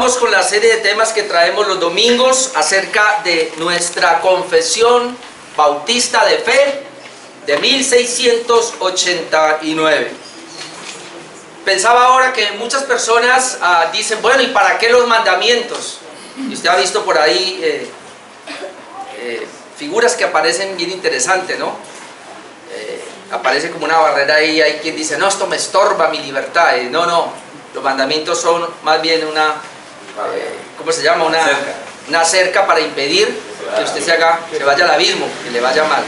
Continuamos con la serie de temas que traemos los domingos acerca de nuestra confesión bautista de fe de 1689. Pensaba ahora que muchas personas dicen, bueno, ¿y para qué los mandamientos? Y usted ha visto por ahí figuras que aparecen bien interesantes, ¿no? Aparece como una barrera ahí, hay quien dice, no, esto me estorba mi libertad. No, los mandamientos son más bien una, ¿cómo se llama? Una cerca para impedir que usted se vaya al abismo, que le vaya mal.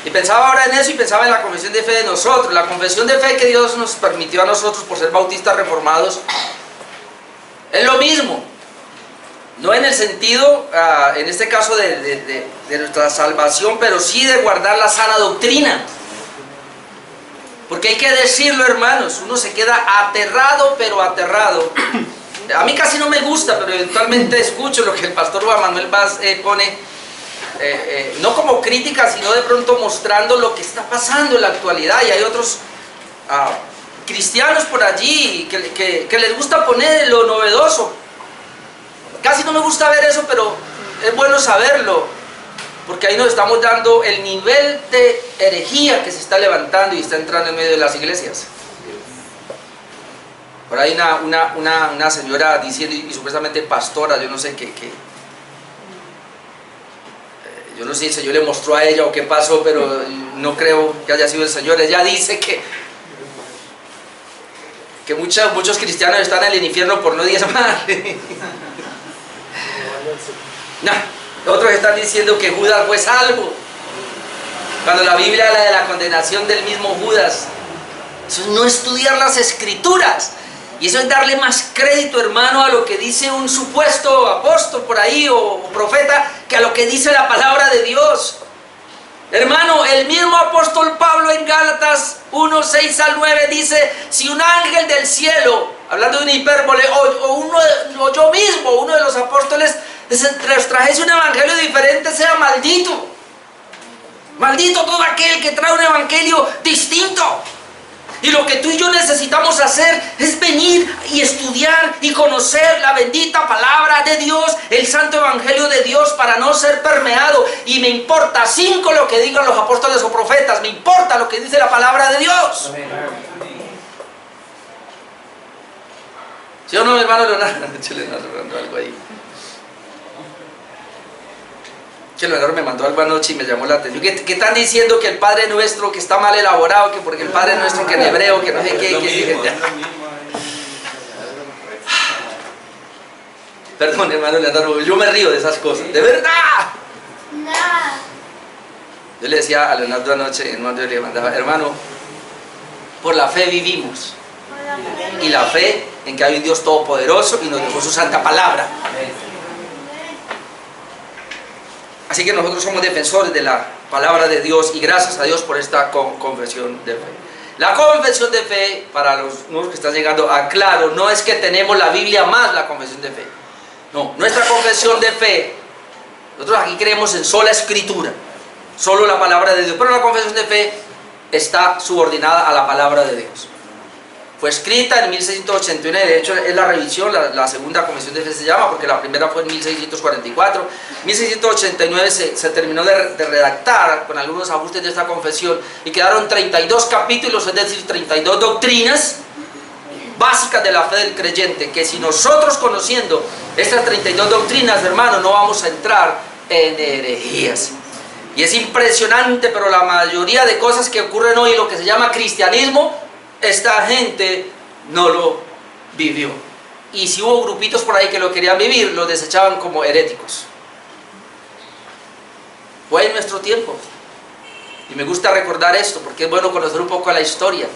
Y pensaba ahora en eso y pensaba en la confesión de fe de nosotros. La confesión de fe que Dios nos permitió a nosotros por ser bautistas reformados es lo mismo. No en el sentido, en este caso de nuestra salvación, pero sí de guardar la sana doctrina. Porque hay que decirlo, hermanos, uno se queda aterrado, pero aterrado. A mí casi no me gusta, pero eventualmente escucho lo que el pastor Juan Manuel Vaz pone, no como crítica, sino de pronto mostrando lo que está pasando en la actualidad. Y hay otros cristianos por allí que les gusta poner lo novedoso. Casi no me gusta ver eso, pero es bueno saberlo, porque ahí nos estamos dando el nivel de herejía que se está levantando y está entrando en medio de las iglesias. Por ahí una señora diciendo, y supuestamente pastora, yo no sé qué, yo no sé si el Señor le mostró a ella o qué pasó, pero no creo que haya sido el Señor. Ella dice que muchos cristianos están en el infierno por no diezmar. No, otros están diciendo que Judas fue salvo, cuando la Biblia habla de la condenación del mismo Judas. Eso es no estudiar las escrituras, y eso es darle más crédito, hermano, a lo que dice un supuesto apóstol por ahí o profeta, que a lo que dice la palabra de Dios. Hermano, el mismo apóstol Pablo en Gálatas 1, 6 al 9 dice, si un ángel del cielo, hablando de una hipérbole, o yo mismo, uno de los apóstoles, les trajese un evangelio diferente, sea maldito. Maldito todo aquel que trae un evangelio distinto. Y lo que tú y yo necesitamos hacer es venir y estudiar y conocer la bendita palabra de Dios, el santo evangelio de Dios, para no ser permeado. Y me importa 5 lo que digan los apóstoles o profetas, me importa lo que dice la palabra de Dios. ¿Sí o no, hermano Leonardo? Leonardo algo ahí. Que Leonardo me mandó algo anoche y me llamó la atención. ¿Qué están diciendo? Que el Padre Nuestro que está mal elaborado, que porque el Padre Nuestro que en hebreo, que no sé qué. Perdón, hermano Leonardo, yo me río de esas cosas. ¡De verdad! No. Yo le decía a Leonardo anoche, hermano, yo le mandaba, hermano, por la fe vivimos. Y la fe en que hay un Dios todopoderoso y nos dejó su santa palabra. Así que nosotros somos defensores de la palabra de Dios y gracias a Dios por esta confesión de fe. La confesión de fe, para los nuevos que están llegando, aclaro, no es que tenemos la Biblia más la confesión de fe. No, nuestra confesión de fe, nosotros aquí creemos en sola escritura, solo la palabra de Dios, pero la confesión de fe está subordinada a la palabra de Dios. Fue escrita en 1689, de hecho es la revisión, la segunda confesión de fe se llama, porque la primera fue en 1644. En 1689 se terminó de redactar con algunos ajustes de esta confesión y quedaron 32 capítulos, es decir, 32 doctrinas básicas de la fe del creyente, que si nosotros conociendo estas 32 doctrinas, hermano, no vamos a entrar en herejías. Y es impresionante, pero la mayoría de cosas que ocurren hoy en lo que se llama cristianismo, esta gente no lo vivió. Y si hubo grupitos por ahí que lo querían vivir, lo desechaban como heréticos. Fue en nuestro tiempo. Y me gusta recordar esto, porque es bueno conocer un poco la historia.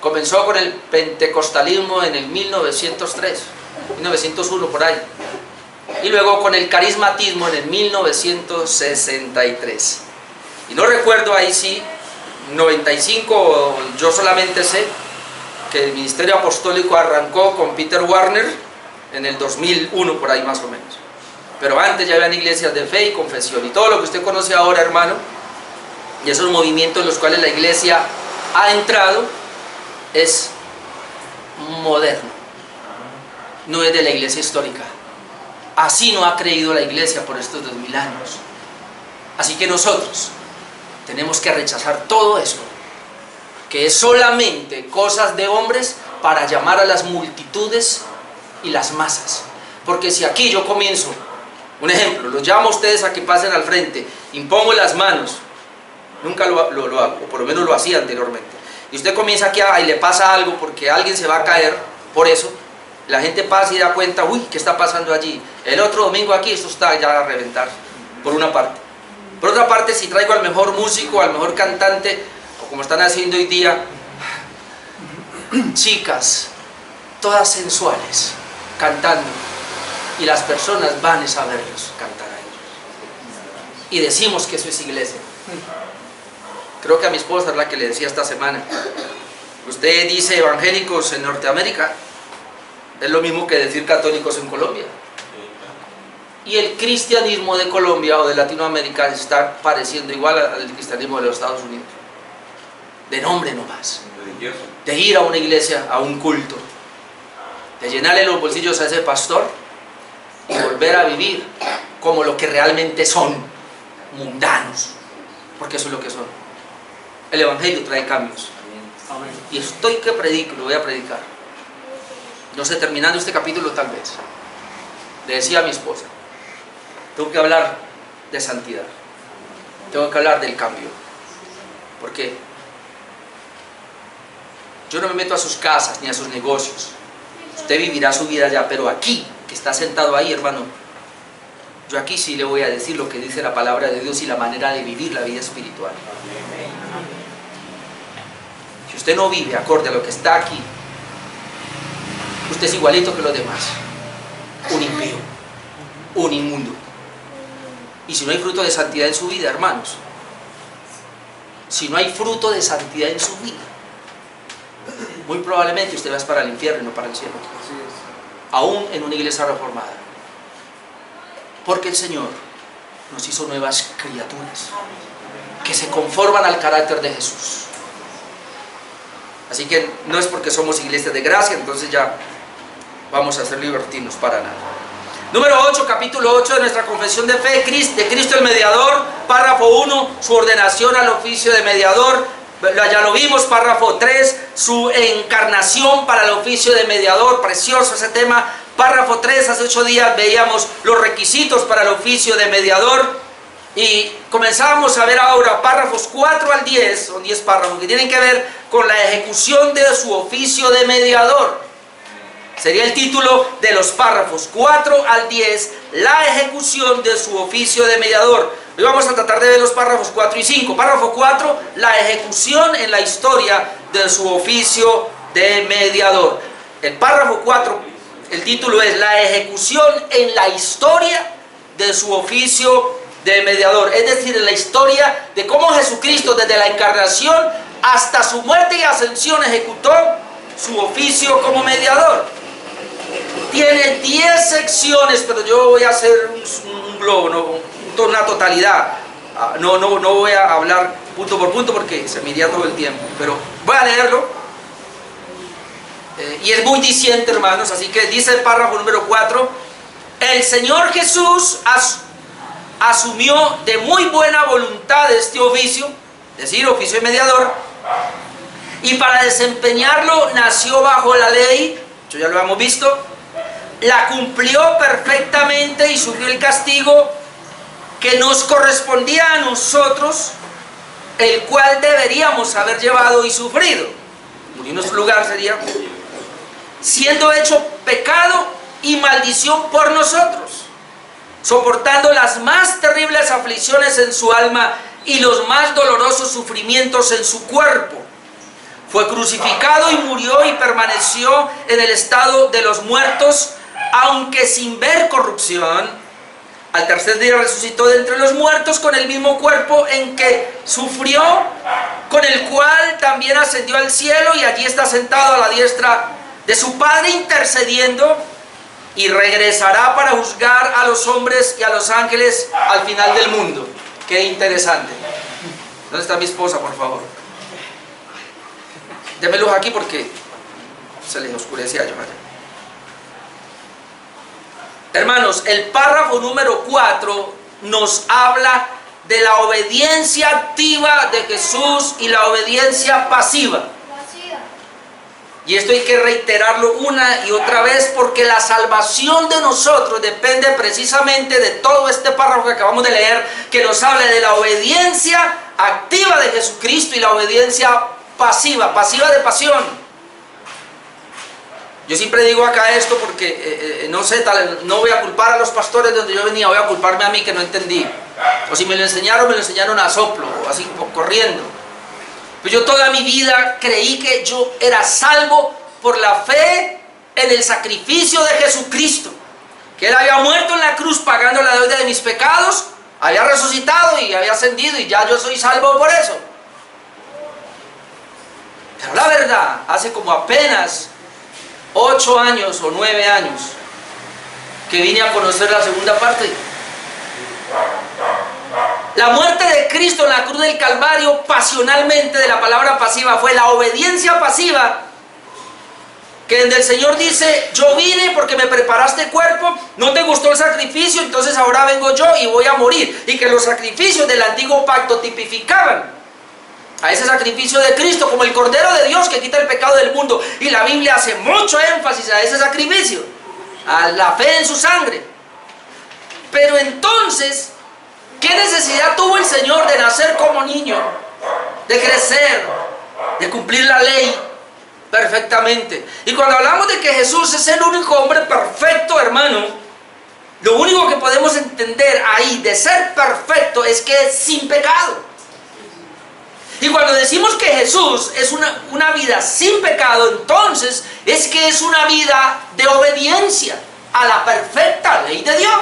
Comenzó con el pentecostalismo en el 1903, 1901 por ahí. Y luego con el carismatismo en el 1963. Y no recuerdo ahí sí, 95, yo solamente sé que el ministerio apostólico arrancó con Peter Warner en el 2001 por ahí más o menos, pero antes ya habían iglesias de fe y confesión y todo lo que usted conoce ahora, hermano, y esos movimientos en los cuales la iglesia ha entrado es moderno. no es de la iglesia histórica. Así no ha creído la iglesia por estos 2000 años. Así que nosotros tenemos que rechazar todo eso, que es solamente cosas de hombres para llamar a las multitudes y las masas. Porque si aquí yo comienzo, un ejemplo, los llamo a ustedes a que pasen al frente, impongo las manos, nunca lo hago, o por lo menos lo hacía anteriormente, y usted comienza aquí y le pasa algo porque alguien se va a caer, por eso, la gente pasa y da cuenta, uy, ¿qué está pasando allí? El otro domingo aquí esto está ya a reventar, por una parte. Por otra parte, si traigo al mejor músico, al mejor cantante, o como están haciendo hoy día, chicas, todas sensuales, cantando, y las personas van a verlos cantar a ellos, y decimos que eso es iglesia. Creo que a mi esposa es la que le decía esta semana, usted dice evangélicos en Norteamérica, es lo mismo que decir católicos en Colombia. Y el cristianismo de Colombia o de Latinoamérica está pareciendo igual al cristianismo de los Estados Unidos. De nombre nomás. De ir a una iglesia, a un culto. De llenarle los bolsillos a ese pastor y volver a vivir como lo que realmente son, mundanos. Porque eso es lo que son. El evangelio trae cambios. Y estoy que predico, lo voy a predicar. No sé, terminando este capítulo tal vez. Le decía a mi esposa, tengo que hablar de santidad, tengo que hablar del cambio, porque yo no me meto a sus casas ni a sus negocios, usted vivirá su vida allá, pero aquí, que está sentado ahí, hermano, yo aquí sí le voy a decir lo que dice la palabra de Dios y la manera de vivir la vida espiritual. Si usted no vive acorde a lo que está aquí, usted es igualito que los demás, un impío, un inmundo. Y si no hay fruto de santidad en su vida, hermanos, si no hay fruto de santidad en su vida, muy probablemente usted va para el infierno y no para el cielo, aún en una iglesia reformada, porque el Señor nos hizo nuevas criaturas que se conforman al carácter de Jesús. Así que no es porque somos iglesias de gracia, entonces ya vamos a ser libertinos, para nada. Número 8, capítulo 8 de nuestra confesión de fe, de Cristo el mediador, párrafo 1, su ordenación al oficio de mediador, ya lo vimos, párrafo 3, su encarnación para el oficio de mediador, precioso ese tema, párrafo 3, hace 8 días veíamos los requisitos para el oficio de mediador, y comenzamos a ver ahora párrafos 4 al 10, son 10 párrafos que tienen que ver con la ejecución de su oficio de mediador. Sería el título de los párrafos 4 al 10, la ejecución de su oficio de mediador. Hoy vamos a tratar de ver los párrafos 4 y 5. Párrafo 4, la ejecución en la historia de su oficio de mediador. El párrafo 4, el título es la ejecución en la historia de su oficio de mediador. Es decir, en la historia de cómo Jesucristo desde la encarnación hasta su muerte y ascensión ejecutó su oficio como mediador. Tiene 10 secciones, pero yo voy a hacer un globo, una totalidad. No voy a hablar punto por punto porque se me iría todo el tiempo, pero voy a leerlo. Y es muy diciente, hermanos, así que dice el párrafo número 4, el Señor Jesús asumió de muy buena voluntad este oficio, es decir, oficio de mediador, y para desempeñarlo nació bajo la ley, esto ya lo hemos visto, la cumplió perfectamente y sufrió el castigo que nos correspondía a nosotros, el cual deberíamos haber llevado y sufrido. Y en nuestro lugar sería, siendo hecho pecado y maldición por nosotros, soportando las más terribles aflicciones en su alma y los más dolorosos sufrimientos en su cuerpo. Fue crucificado y murió y permaneció en el estado de los muertos, aunque sin ver corrupción. Al tercer día resucitó de entre los muertos con el mismo cuerpo en que sufrió, con el cual también ascendió al cielo y allí está sentado a la diestra de su Padre intercediendo, y regresará para juzgar a los hombres y a los ángeles al final del mundo. Qué interesante. ¿Dónde está mi esposa, por favor? Déme luz aquí porque se les oscurece allá. Hermanos, el párrafo número 4 nos habla de la obediencia activa de Jesús y la obediencia pasiva. Y esto hay que reiterarlo una y otra vez, porque la salvación de nosotros depende precisamente de todo este párrafo que acabamos de leer, que nos habla de la obediencia activa de Jesucristo y la obediencia pasiva de pasión. Yo siempre digo acá esto porque, no sé, no voy a culpar a los pastores de donde yo venía, voy a culparme a mí que no entendí. O si me lo enseñaron a soplo, así corriendo. Pues yo toda mi vida creí que yo era salvo por la fe en el sacrificio de Jesucristo. Que Él había muerto en la cruz pagando la deuda de mis pecados, había resucitado y había ascendido y ya yo soy salvo por eso. Pero la verdad, hace como apenas 8 años o 9 años que vine a conocer la segunda parte. La muerte de Cristo en la cruz del Calvario, pasionalmente, de la palabra pasiva, fue la obediencia pasiva, que donde el Señor dice: yo vine porque me preparaste cuerpo, no te gustó el sacrificio, entonces ahora vengo yo y voy a morir. Y que los sacrificios del antiguo pacto tipificaban a ese sacrificio de Cristo como el Cordero de Dios que quita el pecado del mundo. Y la Biblia hace mucho énfasis a ese sacrificio, a la fe en su sangre. Pero entonces, ¿qué necesidad tuvo el Señor de nacer como niño, de crecer, de cumplir la ley perfectamente? Y cuando hablamos de que Jesús es el único hombre perfecto, hermano, lo único que podemos entender ahí de ser perfecto es que es sin pecado. Y cuando decimos que Jesús es una vida sin pecado, entonces es que es una vida de obediencia a la perfecta ley de Dios.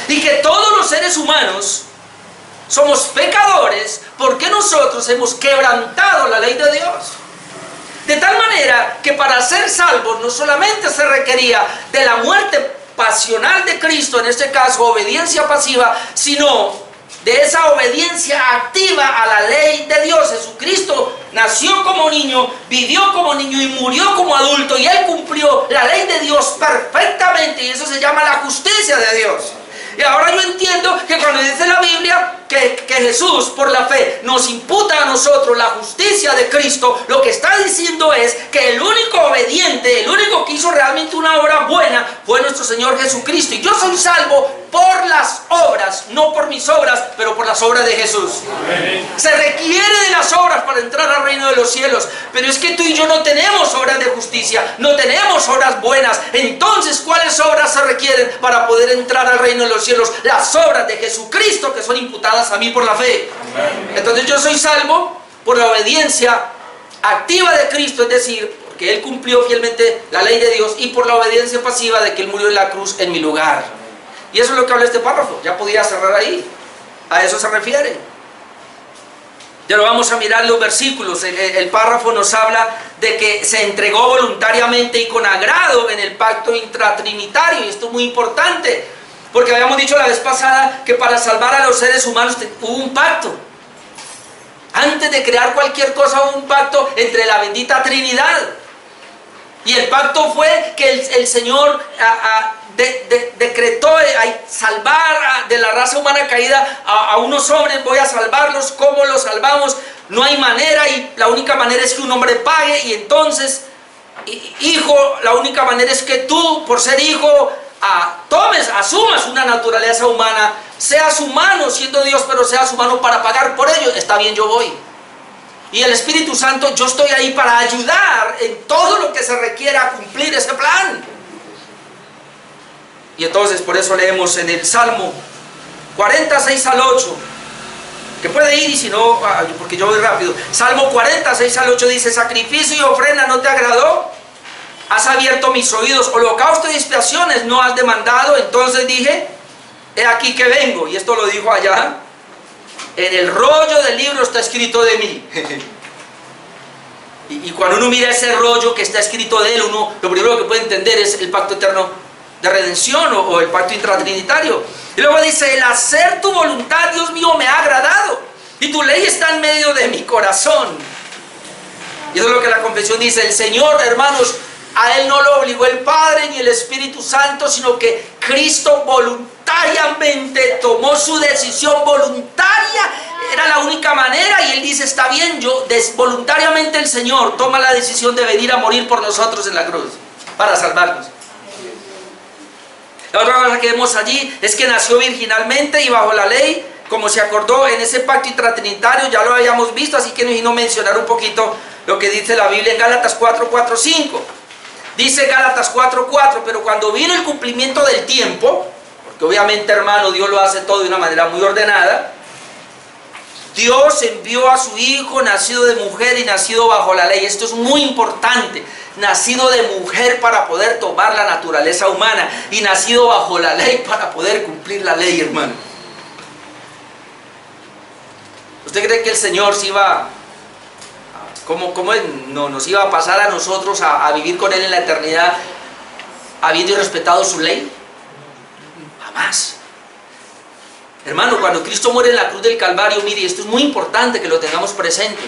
Y que todos los seres humanos somos pecadores porque nosotros hemos quebrantado la ley de Dios. De tal manera que para ser salvos no solamente se requería de la muerte pasional de Cristo, en este caso obediencia pasiva, sino de esa obediencia activa a la ley de Dios. Jesucristo nació como niño, vivió como niño y murió como adulto, y Él cumplió la ley de Dios perfectamente, y eso se llama la justicia de Dios. Y ahora yo entiendo que cuando dice la Biblia que Jesús por la fe nos imputa a nosotros la justicia de Cristo, lo que está diciendo es que el único obediente, el único que hizo realmente una obra buena fue nuestro Señor Jesucristo. Y yo soy salvo por las obras, no por mis obras, pero por las obras de Jesús. Amén. Se requiere de las obras para entrar al reino de los cielos, pero es que tú y yo no tenemos obras de justicia, no tenemos obras buenas. Entonces, ¿cuáles obras se requieren para poder entrar al reino de los cielos? Las obras de Jesucristo, que son imputadas a mí por la fe. Amén. Entonces yo soy salvo por la obediencia activa de Cristo, es decir, porque Él cumplió fielmente la ley de Dios, y por la obediencia pasiva de que Él murió en la cruz en mi lugar. Y eso es lo que habla este párrafo. Ya podía cerrar ahí. A eso se refiere. Ya lo vamos a mirar los versículos. El párrafo nos habla de que se entregó voluntariamente y con agrado en el pacto intratrinitario. Y esto es muy importante, porque habíamos dicho la vez pasada que para salvar a los seres humanos hubo un pacto. Antes de crear cualquier cosa hubo un pacto entre la bendita Trinidad. Y el pacto fue que el Señor decretó salvar de la raza humana caída a unos hombres. Voy a salvarlos. ¿Cómo los salvamos? No hay manera, y la única manera es que un hombre pague. Y entonces, hijo, la única manera es que tú, por ser hijo, asumas una naturaleza humana, seas humano siendo Dios, pero seas humano para pagar por ello. Está bien, yo voy. Y el Espíritu Santo, yo estoy ahí para ayudar en todo lo que se requiera a cumplir ese plan. Y entonces por eso leemos en el Salmo 46 al 8, que puede ir, y si no, porque yo voy rápido. Salmo 46 al 8 dice: sacrificio y ofrenda no te agradó, has abierto mis oídos, holocausto y expiaciones no has demandado. Entonces dije: he aquí que vengo. Y esto lo dijo allá. En el rollo del libro está escrito de mí. Y cuando uno mira ese rollo que está escrito de él, uno lo primero que puede entender es el pacto eterno de redención o el pacto intratrinitario. Y luego dice: el hacer tu voluntad, Dios mío, me ha agradado, y tu ley está en medio de mi corazón. Y eso es lo que la confesión dice. El Señor, hermanos, A él no lo obligó el Padre ni el Espíritu Santo, sino que Cristo voluntariamente tomó su decisión voluntaria. Era la única manera, y él dice, está bien, voluntariamente el Señor toma la decisión de venir a morir por nosotros en la cruz, para salvarnos. La otra cosa que vemos allí es que nació virginalmente y bajo la ley, como se acordó en ese pacto intratrinitario, ya lo habíamos visto, así que no vino mencionar un poquito lo que dice la Biblia en Gálatas 4, 4, 5. Dice Gálatas 4, 4, pero cuando vino el cumplimiento del tiempo, porque obviamente, hermano, Dios lo hace todo de una manera muy ordenada, Dios envió a su Hijo, nacido de mujer y nacido bajo la ley. Esto es muy importante. Nacido de mujer para poder tomar la naturaleza humana, y nacido bajo la ley para poder cumplir la ley, hermano. ¿Usted cree que el Señor se iba, nos iba a pasar a nosotros a vivir con Él en la eternidad habiendo respetado su ley? Jamás. Hermano, cuando Cristo muere en la cruz del Calvario, mire, esto es muy importante que lo tengamos presente.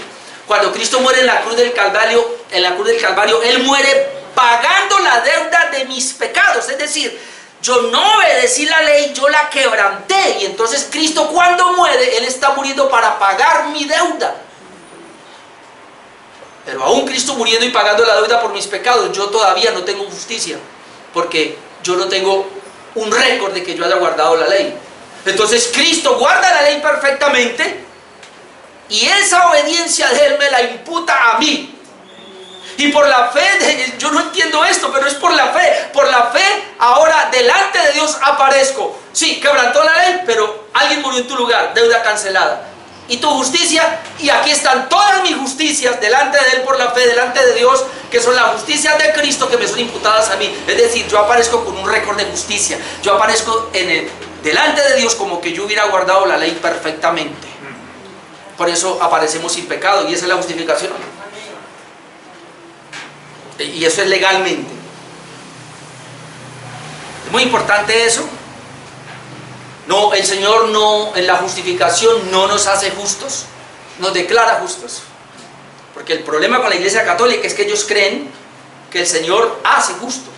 Cuando Cristo muere en la cruz del Calvario, Él muere pagando la deuda de mis pecados. Es decir, yo no obedecí la ley, yo la quebranté. Y entonces Cristo, cuando muere, Él está muriendo para pagar mi deuda. Pero aún Cristo muriendo y pagando la deuda por mis pecados, yo todavía no tengo justicia, porque yo no tengo un récord de que yo haya guardado la ley. Entonces Cristo guarda la ley perfectamente, y esa obediencia de Él me la imputa a mí. Y por la fe, yo no entiendo esto, pero es por la fe. Por la fe, ahora delante de Dios aparezco. Sí, quebrantó la ley, pero alguien murió en tu lugar, deuda cancelada. Y tu justicia, y aquí están todas mis justicias delante de Él por la fe, delante de Dios, que son las justicias de Cristo que me son imputadas a mí. Es decir, yo aparezco con un récord de justicia. Yo aparezco delante de Dios como que yo hubiera guardado la ley perfectamente. Por eso aparecemos sin pecado, y esa es la justificación. Y eso es legalmente. Es muy importante eso. No, el Señor no, en la justificación no nos hace justos, nos declara justos. Porque el problema con la Iglesia Católica es que ellos creen que el Señor hace justo.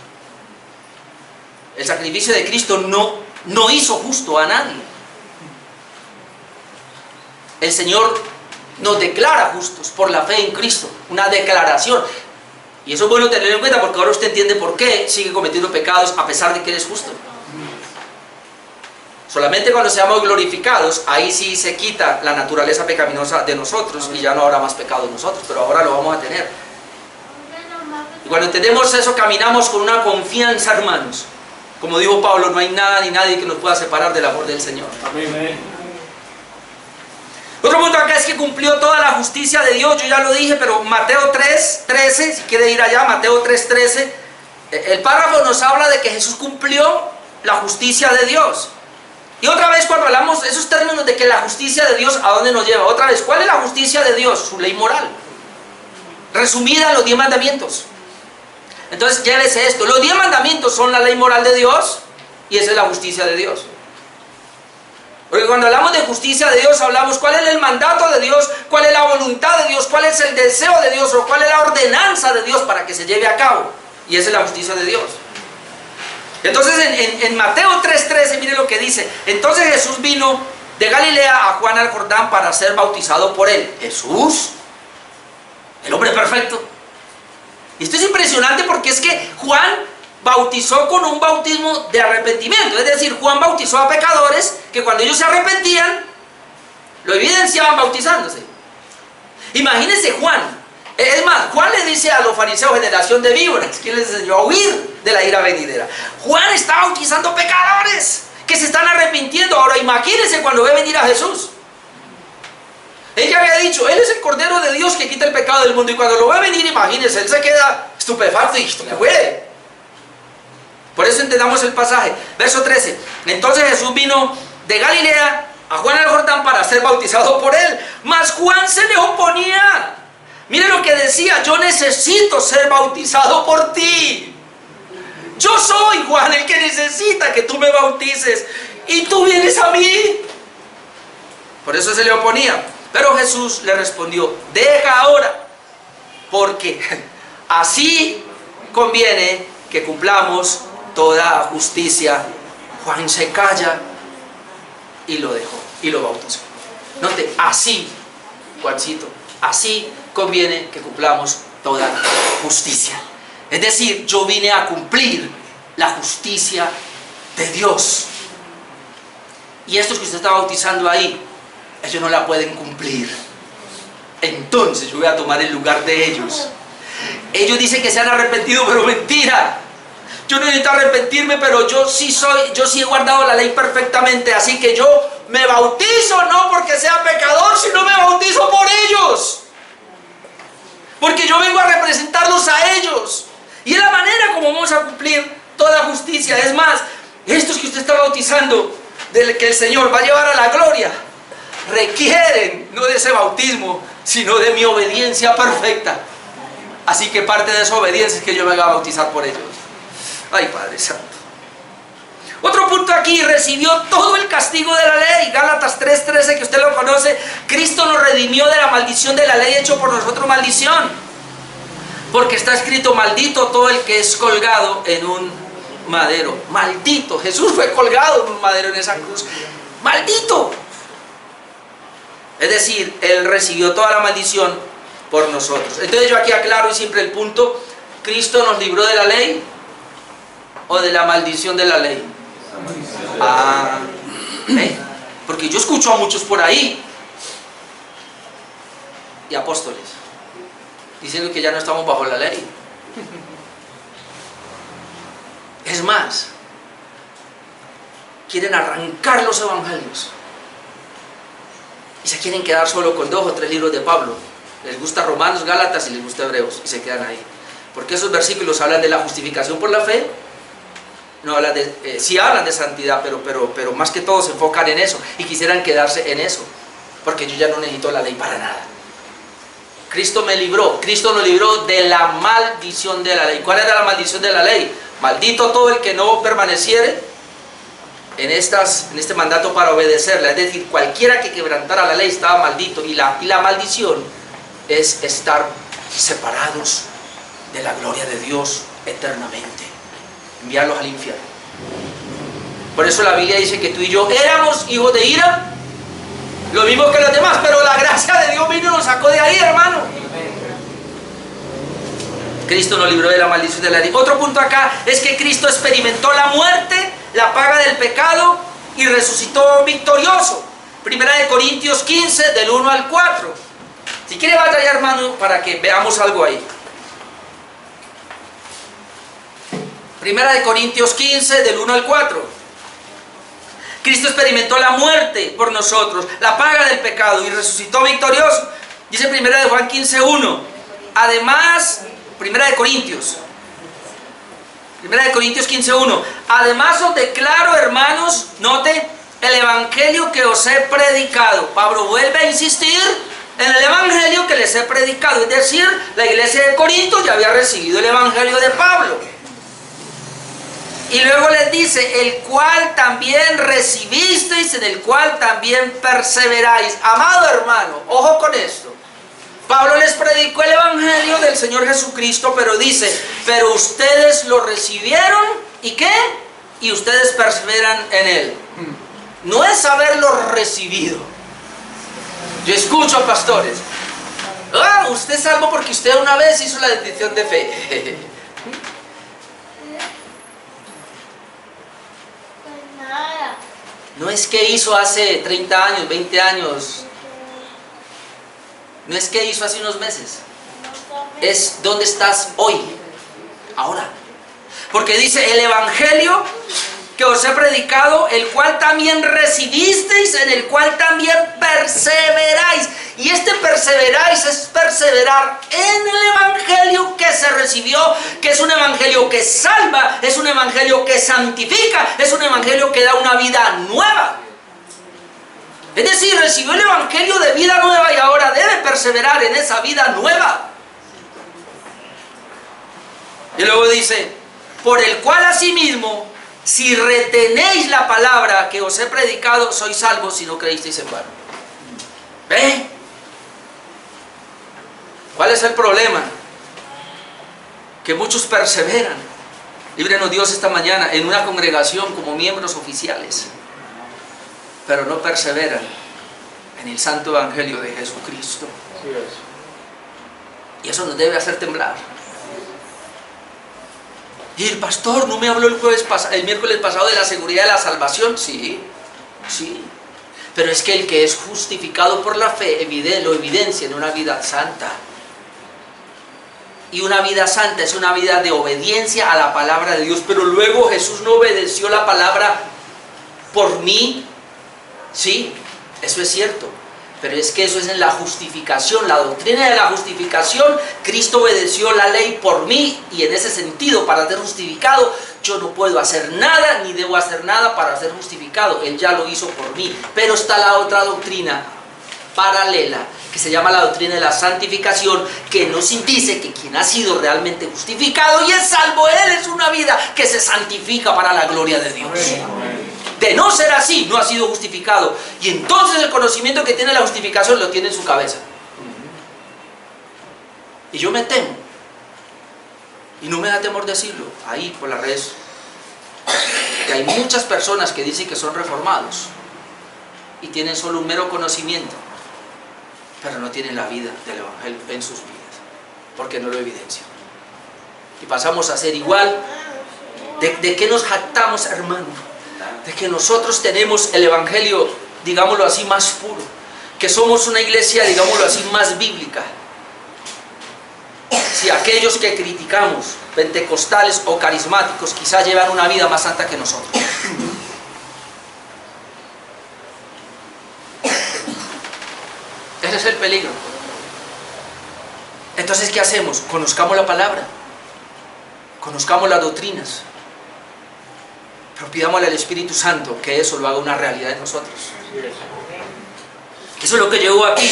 El sacrificio de Cristo no hizo justo a nadie. El Señor nos declara justos por la fe en Cristo, una declaración. Y eso es bueno tenerlo en cuenta, porque ahora usted entiende por qué sigue cometiendo pecados a pesar de que Él es justo. Solamente cuando seamos glorificados, ahí sí se quita la naturaleza pecaminosa de nosotros y ya no habrá más pecado en nosotros, pero ahora lo vamos a tener. Y cuando entendemos eso, caminamos con una confianza, hermanos. Como dijo Pablo, no hay nada ni nadie que nos pueda separar del amor del Señor. Amén. Otro punto acá es que cumplió toda la justicia de Dios. Yo ya lo dije, pero Mateo 3:13, si quiere ir allá, Mateo 3:13, el párrafo nos habla de que Jesús cumplió la justicia de Dios. Y otra vez, cuando hablamos esos términos de que la justicia de Dios, ¿a dónde nos lleva? Otra vez, ¿cuál es la justicia de Dios? Su ley moral, resumida en los 10 mandamientos. Entonces, llévese esto: los 10 mandamientos son la ley moral de Dios, y esa es la justicia de Dios. Porque cuando hablamos de justicia de Dios, hablamos cuál es el mandato de Dios, cuál es la voluntad de Dios, cuál es el deseo de Dios, o cuál es la ordenanza de Dios para que se lleve a cabo. Y esa es la justicia de Dios. Entonces en Mateo 3:13, mire lo que dice: entonces Jesús vino de Galilea a Juan al Jordán para ser bautizado por él. Jesús, el hombre perfecto. Y esto es impresionante, porque es que Juan bautizó con un bautismo de arrepentimiento. Es decir, Juan bautizó a pecadores que cuando ellos se arrepentían, lo evidenciaban bautizándose. Imagínense Juan. Es más, Juan le dice a los fariseos: generación de víboras, ¿quién les enseñó a huir de la ira venidera? Juan está bautizando pecadores que se están arrepintiendo. Ahora imagínense cuando ve venir a Jesús. Él ya había dicho: Él es el Cordero de Dios que quita el pecado del mundo. Y cuando lo ve venir, imagínense, Él se queda estupefacto y esto me fue. Por eso entendamos el pasaje. Verso 13. Entonces Jesús vino de Galilea a Juan al Jordán para ser bautizado por él. Mas Juan se le oponía. Mire lo que decía: yo necesito ser bautizado por ti. Yo soy, Juan, el que necesita que tú me bautices, y tú vienes a mí. Por eso se le oponía. Pero Jesús le respondió: deja ahora, porque así conviene que cumplamos toda justicia. Juan se calla y lo dejó y lo bautizó. Note, así, Juancito, así conviene que cumplamos toda justicia. Es decir, yo vine a cumplir la justicia de Dios. Y estos que usted está bautizando ahí, ellos no la pueden cumplir. Entonces yo voy a tomar el lugar de ellos. Ellos dicen que se han arrepentido, pero mentira. Yo no necesito arrepentirme, pero yo sí he guardado la ley perfectamente. Así que yo me bautizo no porque sea pecador, sino me bautizo por ellos. Porque yo vengo a representarlos a ellos. Y es la manera como vamos a cumplir toda justicia. Es más, estos que usted está bautizando, del que el Señor va a llevar a la gloria, requieren no de ese bautismo, sino de mi obediencia perfecta. Así que parte de esa obediencia es que yo me haga bautizar por ellos. Ay, Padre Santo. Otro punto aquí, recibió todo el castigo de la ley. Gálatas 3:13, que usted lo conoce. Cristo nos redimió de la maldición de la ley, hecho por nosotros maldición. Porque está escrito: maldito todo el que es colgado en un madero. Maldito. Jesús fue colgado en un madero, en esa cruz. Maldito. Es decir, Él recibió toda la maldición por nosotros. Entonces yo aquí aclaro y siempre el punto: ¿Cristo nos libró de la ley o de la maldición de la ley? Porque yo escucho a muchos por ahí, y apóstoles, diciendo que ya no estamos bajo la ley. Es más, quieren arrancar los evangelios y se quieren quedar solo con 2 o 3 libros de Pablo. Les gusta Romanos, Gálatas y les gusta Hebreos, y se quedan ahí. Porque esos versículos hablan de la justificación por la fe. No hablan de, sí hablan de santidad, pero más que todo se enfocan en eso y quisieran quedarse en eso, porque yo ya no necesito la ley para nada. Cristo me libró, Cristo nos libró de la maldición de la ley. ¿Cuál era la maldición de la ley? Maldito todo el que no permaneciere en este mandato para obedecerla. Es decir, cualquiera que quebrantara la ley estaba maldito, y la maldición es estar separados de la gloria de Dios eternamente, enviarlos al infierno. Por eso la Biblia dice que tú y yo éramos hijos de ira, lo mismo que los demás, pero la gracia de Dios vino y nos sacó de ahí, hermano. Cristo nos libró de la maldición de la ley. Otro punto acá es que Cristo experimentó la muerte, la paga del pecado, y resucitó victorioso. Primera de Corintios 15, del 1 al 4. Si quiere vaya allá, hermano, para que veamos algo ahí. Primera de Corintios 15, del 1 al 4. Cristo experimentó la muerte por nosotros, la paga del pecado, y resucitó victorioso. Dice Primera de Juan 15, 1. Además, Primera de Corintios 15, 1. Además os declaro, hermanos, note, el evangelio que os he predicado. Pablo vuelve a insistir en el evangelio que les he predicado. Es decir, la iglesia de Corinto ya había recibido el evangelio de Pablo. Y luego les dice: el cual también recibisteis, en el cual también perseveráis. Amado hermano, ojo con esto. Pablo les predicó el evangelio del Señor Jesucristo, pero dice: pero ustedes lo recibieron, ¿y qué? Y ustedes perseveran en él. No es haberlo recibido. Yo escucho a pastores: usted es salvo porque usted una vez hizo la decisión de fe. No es que hizo hace 30 años, 20 años. No es que hizo hace unos meses. Es dónde estás hoy, ahora. Porque dice: el evangelio que os he predicado, el cual también recibisteis, en el cual también perseveráis. Y este perseveráis es perseverar en el evangelio que se recibió, que es un evangelio que salva, es un evangelio que santifica, es un evangelio que da una vida nueva. Es decir, recibió el evangelio de vida nueva y ahora debe perseverar en esa vida nueva. Y luego dice: por el cual asimismo, si retenéis la palabra que os he predicado, sois salvos si no creísteis en vano. ¿Ve? ¿Cuál es el problema? que muchos perseveran, líbrenos Dios esta mañana, en una congregación como miembros oficiales, pero no perseveran en el santo evangelio de Jesucristo. Y eso nos debe hacer temblar. Y el pastor no me habló el miércoles pasado de la seguridad de la salvación. Sí, sí. Pero es que el que es justificado por la fe lo evidencia en una vida santa. Y una vida santa es una vida de obediencia a la palabra de Dios. Pero luego Jesús no obedeció la palabra por mí. Sí, eso es cierto. Pero es que eso es en la justificación, la doctrina de la justificación. Cristo obedeció la ley por mí, y en ese sentido, para ser justificado, yo no puedo hacer nada, ni debo hacer nada para ser justificado. Él ya lo hizo por mí. Pero está la otra doctrina paralela, que se llama la doctrina de la santificación, que nos dice que quien ha sido realmente justificado y es salvo, él es una vida que se santifica para la gloria de Dios. De no ser así, no ha sido justificado. Y entonces el conocimiento que tiene la justificación lo tiene en su cabeza. Y yo me temo, y no me da temor decirlo, ahí por las redes, que hay muchas personas que dicen que son reformados y tienen solo un mero conocimiento, pero no tienen la vida del evangelio en sus vidas, porque no lo evidencian. Y pasamos a ser igual. ¿De qué nos jactamos, hermano? De que nosotros tenemos el evangelio, digámoslo así, más puro, que somos una iglesia, digámoslo así, más bíblica. Si aquellos que criticamos, pentecostales o carismáticos, quizá llevan una vida más santa que nosotros. Ese es el peligro. Entonces, ¿qué hacemos? Conozcamos la palabra, conozcamos las doctrinas, pero pidámosle al Espíritu Santo que eso lo haga una realidad en nosotros. Eso es lo que llegó aquí.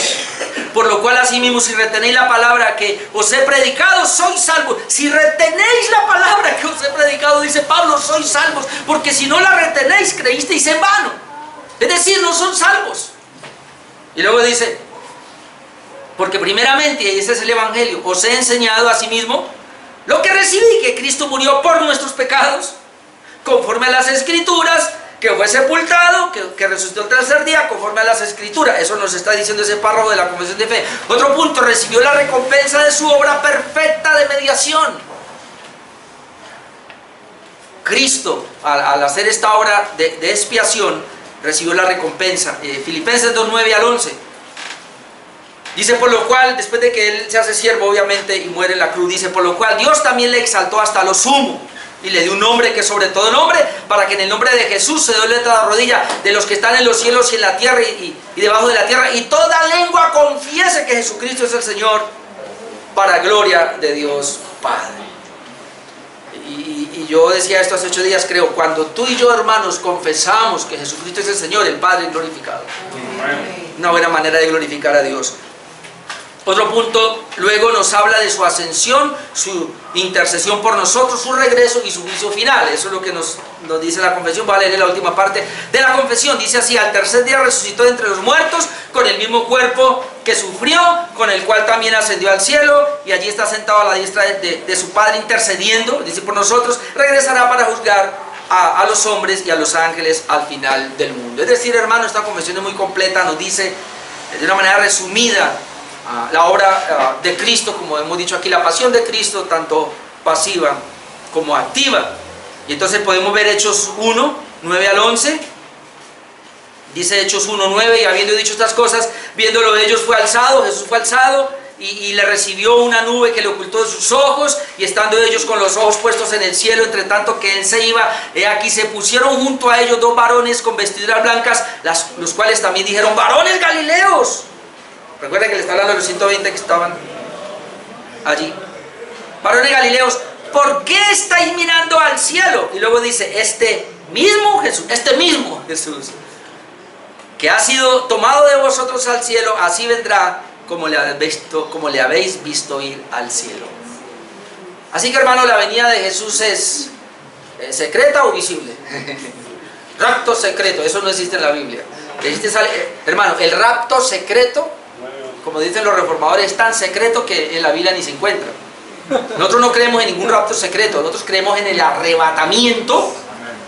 Por lo cual, asimismo, si retenéis la palabra que os he predicado, sois salvos. Si retenéis la palabra que os he predicado, dice Pablo, sois salvos. Porque si no la retenéis, creísteis en vano. Es decir, no son salvos. Y luego dice, porque primeramente, y ese es el evangelio, os he enseñado asimismo lo que recibí, que Cristo murió por nuestros pecados, conforme a las Escrituras, que fue sepultado, que resucitó el tercer día, conforme a las Escrituras. Eso nos está diciendo ese párrafo de la confesión de fe. Otro punto, recibió la recompensa de su obra perfecta de mediación. Cristo, al hacer esta obra de expiación, recibió la recompensa. Filipenses 2, 9 al 11. Dice, por lo cual, después de que él se hace siervo, obviamente, y muere en la cruz, dice, por lo cual Dios también le exaltó hasta lo sumo, y le dio un nombre que sobre todo nombre, para que en el nombre de Jesús se doble toda rodilla de los que están en los cielos y en la tierra y debajo de la tierra, y toda lengua confiese que Jesucristo es el Señor, para gloria de Dios Padre. Y yo decía esto hace 8 días, creo, cuando tú y yo, hermanos, confesamos que Jesucristo es el Señor, el Padre es glorificado. Una buena manera de glorificar a Dios. Otro punto, luego nos habla de su ascensión, su intercesión por nosotros, su regreso y su juicio final. Eso es lo que nos dice la confesión. Voy a leer la última parte de la confesión. Dice así, al tercer día resucitó de entre los muertos, con el mismo cuerpo que sufrió, con el cual también ascendió al cielo, y allí está sentado a la diestra de su Padre intercediendo, dice por nosotros, regresará para juzgar a los hombres y a los ángeles al final del mundo. Es decir, hermano, esta confesión es muy completa, nos dice de una manera resumida la obra de Cristo, como hemos dicho aquí, la pasión de Cristo, tanto pasiva como activa. Y entonces podemos ver Hechos 1, 9 al 11. Dice Hechos 1, 9, y habiendo dicho estas cosas, viéndolo de ellos fue alzado, Jesús fue alzado, y le recibió una nube que le ocultó de sus ojos, y estando ellos con los ojos puestos en el cielo, entre tanto que él se iba, he aquí se pusieron junto a ellos 2 varones con vestiduras blancas, los cuales también dijeron, varones galileos. Recuerden que le está hablando de los 120 que estaban allí. Varones galileos, ¿por qué estáis mirando al cielo? Y luego dice, este mismo Jesús, que ha sido tomado de vosotros al cielo, así vendrá como le habéis visto ir al cielo. Así que, hermano, la venida de Jesús es secreta o visible. Rapto secreto, eso no existe en la Biblia. Hermano, el rapto secreto, como dicen los reformadores, es tan secreto que en la Biblia ni se encuentra. Nosotros no creemos en ningún rapto secreto, nosotros creemos en el arrebatamiento,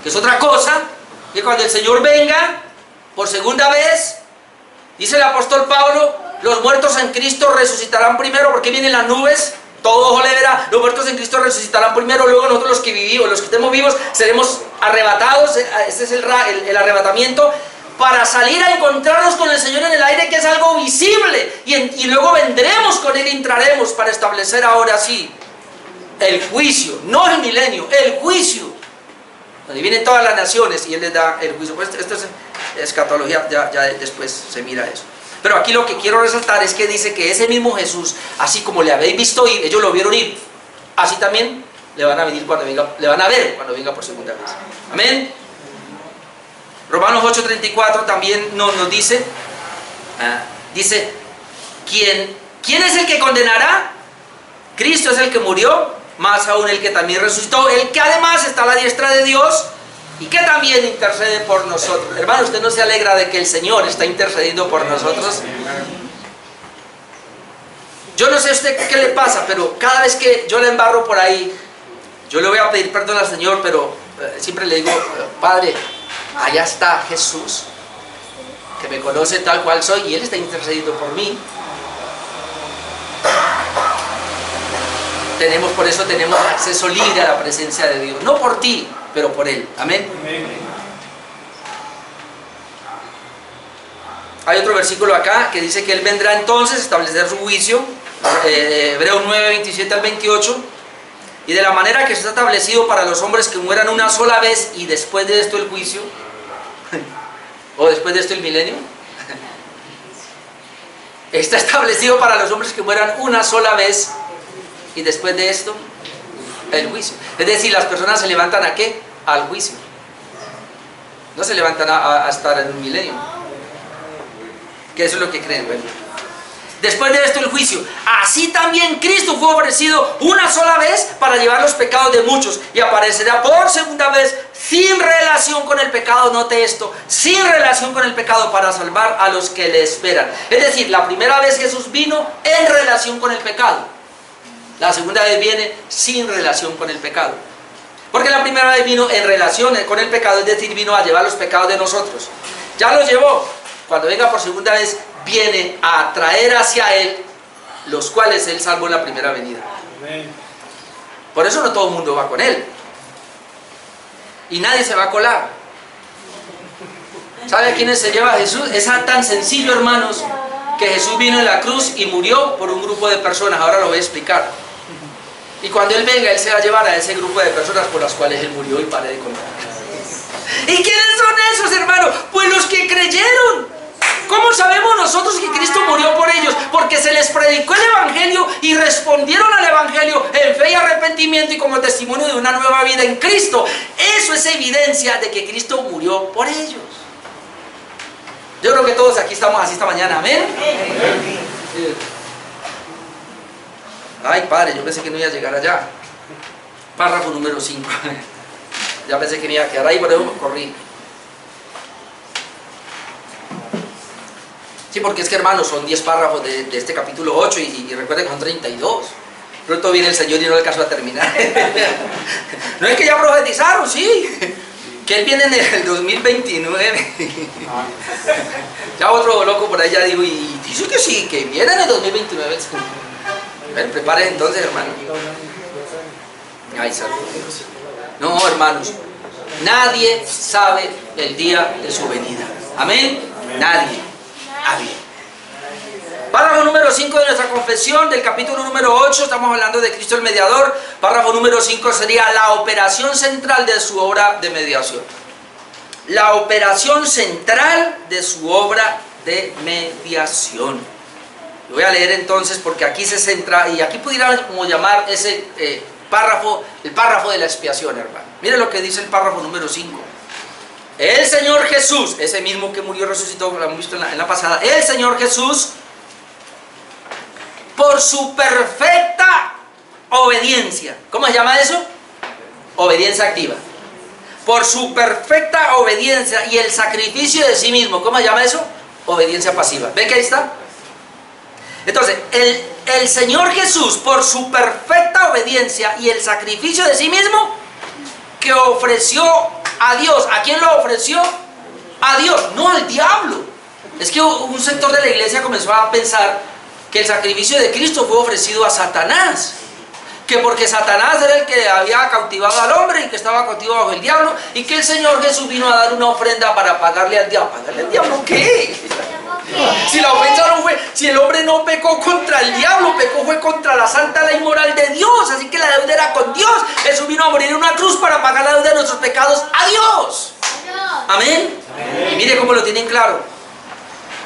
que es otra cosa, que cuando el Señor venga por segunda vez, dice el apóstol Pablo, los muertos en Cristo resucitarán primero, porque vienen las nubes, todo ojo le verá, los muertos en Cristo resucitarán primero, luego nosotros los que vivimos, los que estemos vivos, seremos arrebatados, ese es el arrebatamiento, para salir a encontrarnos con el Señor en el aire, que es algo visible, y luego vendremos con Él y entraremos para establecer ahora sí el juicio, no el milenio, el juicio, donde vienen todas las naciones y Él les da el juicio. Pues esto es escatología, ya después se mira eso. Pero aquí lo que quiero resaltar es que dice que ese mismo Jesús, así como le habéis visto ir, ellos lo vieron ir, así también le van a venir cuando venga, le van a ver cuando venga por segunda vez. Amén. Romanos 8:34 también nos dice, dice, ¿quién es el que condenará? Cristo es el que murió, más aún el que también resucitó, el que además está a la diestra de Dios y que también intercede por nosotros. Hermano, ¿usted no se alegra de que el Señor está intercediendo por nosotros? Yo no sé a usted qué le pasa, pero cada vez que yo le embarro por ahí, yo le voy a pedir perdón al Señor, pero siempre le digo, Padre, allá está Jesús, que me conoce tal cual soy, y Él está intercediendo por mí. Por eso tenemos acceso libre a la presencia de Dios, no por ti, pero por Él. Amén. Hay otro versículo acá que dice que Él vendrá entonces a establecer su juicio, Hebreos 9:27 al 28, y de la manera que está establecido para los hombres que mueran una sola vez y después de esto el juicio, o después de esto el milenio, está establecido para los hombres que mueran una sola vez y después de esto el juicio. Es decir, las personas se levantan ¿a qué? Al juicio. No se levantan a estar en un milenio, que eso es lo que creen. Bueno, después de esto el juicio. Así también Cristo fue ofrecido una sola vez para llevar los pecados de muchos, y aparecerá por segunda vez sin relación con el pecado. Note esto, sin relación con el pecado, para salvar a los que le esperan. Es decir, la primera vez Jesús vino en relación con el pecado, la segunda vez viene sin relación con el pecado. Porque la primera vez vino en relación con el pecado, es decir, vino a llevar los pecados de nosotros. Ya los llevó. Cuando venga por segunda vez, viene a traer hacia Él los cuales Él salvó en la primera venida. Por eso no todo el mundo va con Él. Y nadie se va a colar. ¿Sabe a quiénes se lleva a Jesús? Es tan sencillo, hermanos, que Jesús vino en la cruz y murió por un grupo de personas. Ahora lo voy a explicar. Y cuando Él venga, Él se va a llevar a ese grupo de personas por las cuales Él murió, y pare de contar. ¿Y quiénes son esos, hermanos? Pues los que creyeron. ¿Cómo sabemos nosotros que Cristo murió por ellos? Porque se les predicó el Evangelio y respondieron al Evangelio en fe y arrepentimiento y como testimonio de una nueva vida en Cristo. Eso es evidencia de que Cristo murió por ellos. Yo creo que todos aquí estamos así esta mañana. ¿Amén? Ay, Padre, yo pensé que no iba a llegar allá. Párrafo número 5. Ya pensé que me iba a quedar ahí, por eso corrí. Sí, porque es que, hermanos, son 10 párrafos de este capítulo 8 y recuerden que son 32. Pronto viene el Señor y no alcanzó a terminar. No es que ya profetizaron, sí, que Él viene en el 2029. Ya otro loco por ahí ya digo, y dice que sí, que viene en el 2029. Bueno, preparen entonces, hermano. Ay, santo Dios. No, hermanos, nadie sabe el día de su venida. Amén. Nadie. Párrafo número 5 de nuestra confesión del capítulo número 8, estamos hablando de Cristo el mediador. Párrafo número 5 sería la operación central de su obra de mediación. La operación central de su obra de mediación. Lo voy a leer entonces porque aquí se centra, y aquí pudiera como llamar ese párrafo, el párrafo de la expiación, hermano. Mire lo que dice el párrafo número 5. El Señor Jesús, ese mismo que murió y resucitó, lo hemos visto en la pasada, el Señor Jesús, por su perfecta obediencia. ¿Cómo se llama eso? Obediencia activa. Por su perfecta obediencia y el sacrificio de sí mismo. ¿Cómo se llama eso? Obediencia pasiva. ¿Ve que ahí está? Entonces, el Señor Jesús, por su perfecta obediencia y el sacrificio de sí mismo, que ofreció a Dios, ¿a quién lo ofreció? A Dios, no al diablo. Es que un sector de la iglesia comenzó a pensar que el sacrificio de Cristo fue ofrecido a Satanás, que porque Satanás era el que había cautivado al hombre y que estaba cautivo bajo el diablo, y que el Señor Jesús vino a dar una ofrenda para pagarle al diablo. ¿Pagarle al diablo qué? Si la ofensa no fue, si el hombre no pecó contra el diablo, pecó fue contra la santa ley moral de Dios, así que la deuda era con Dios. Jesús vino a morir en una cruz para pagar la deuda de nuestros pecados a Dios. Amén. Y mire cómo lo tienen claro.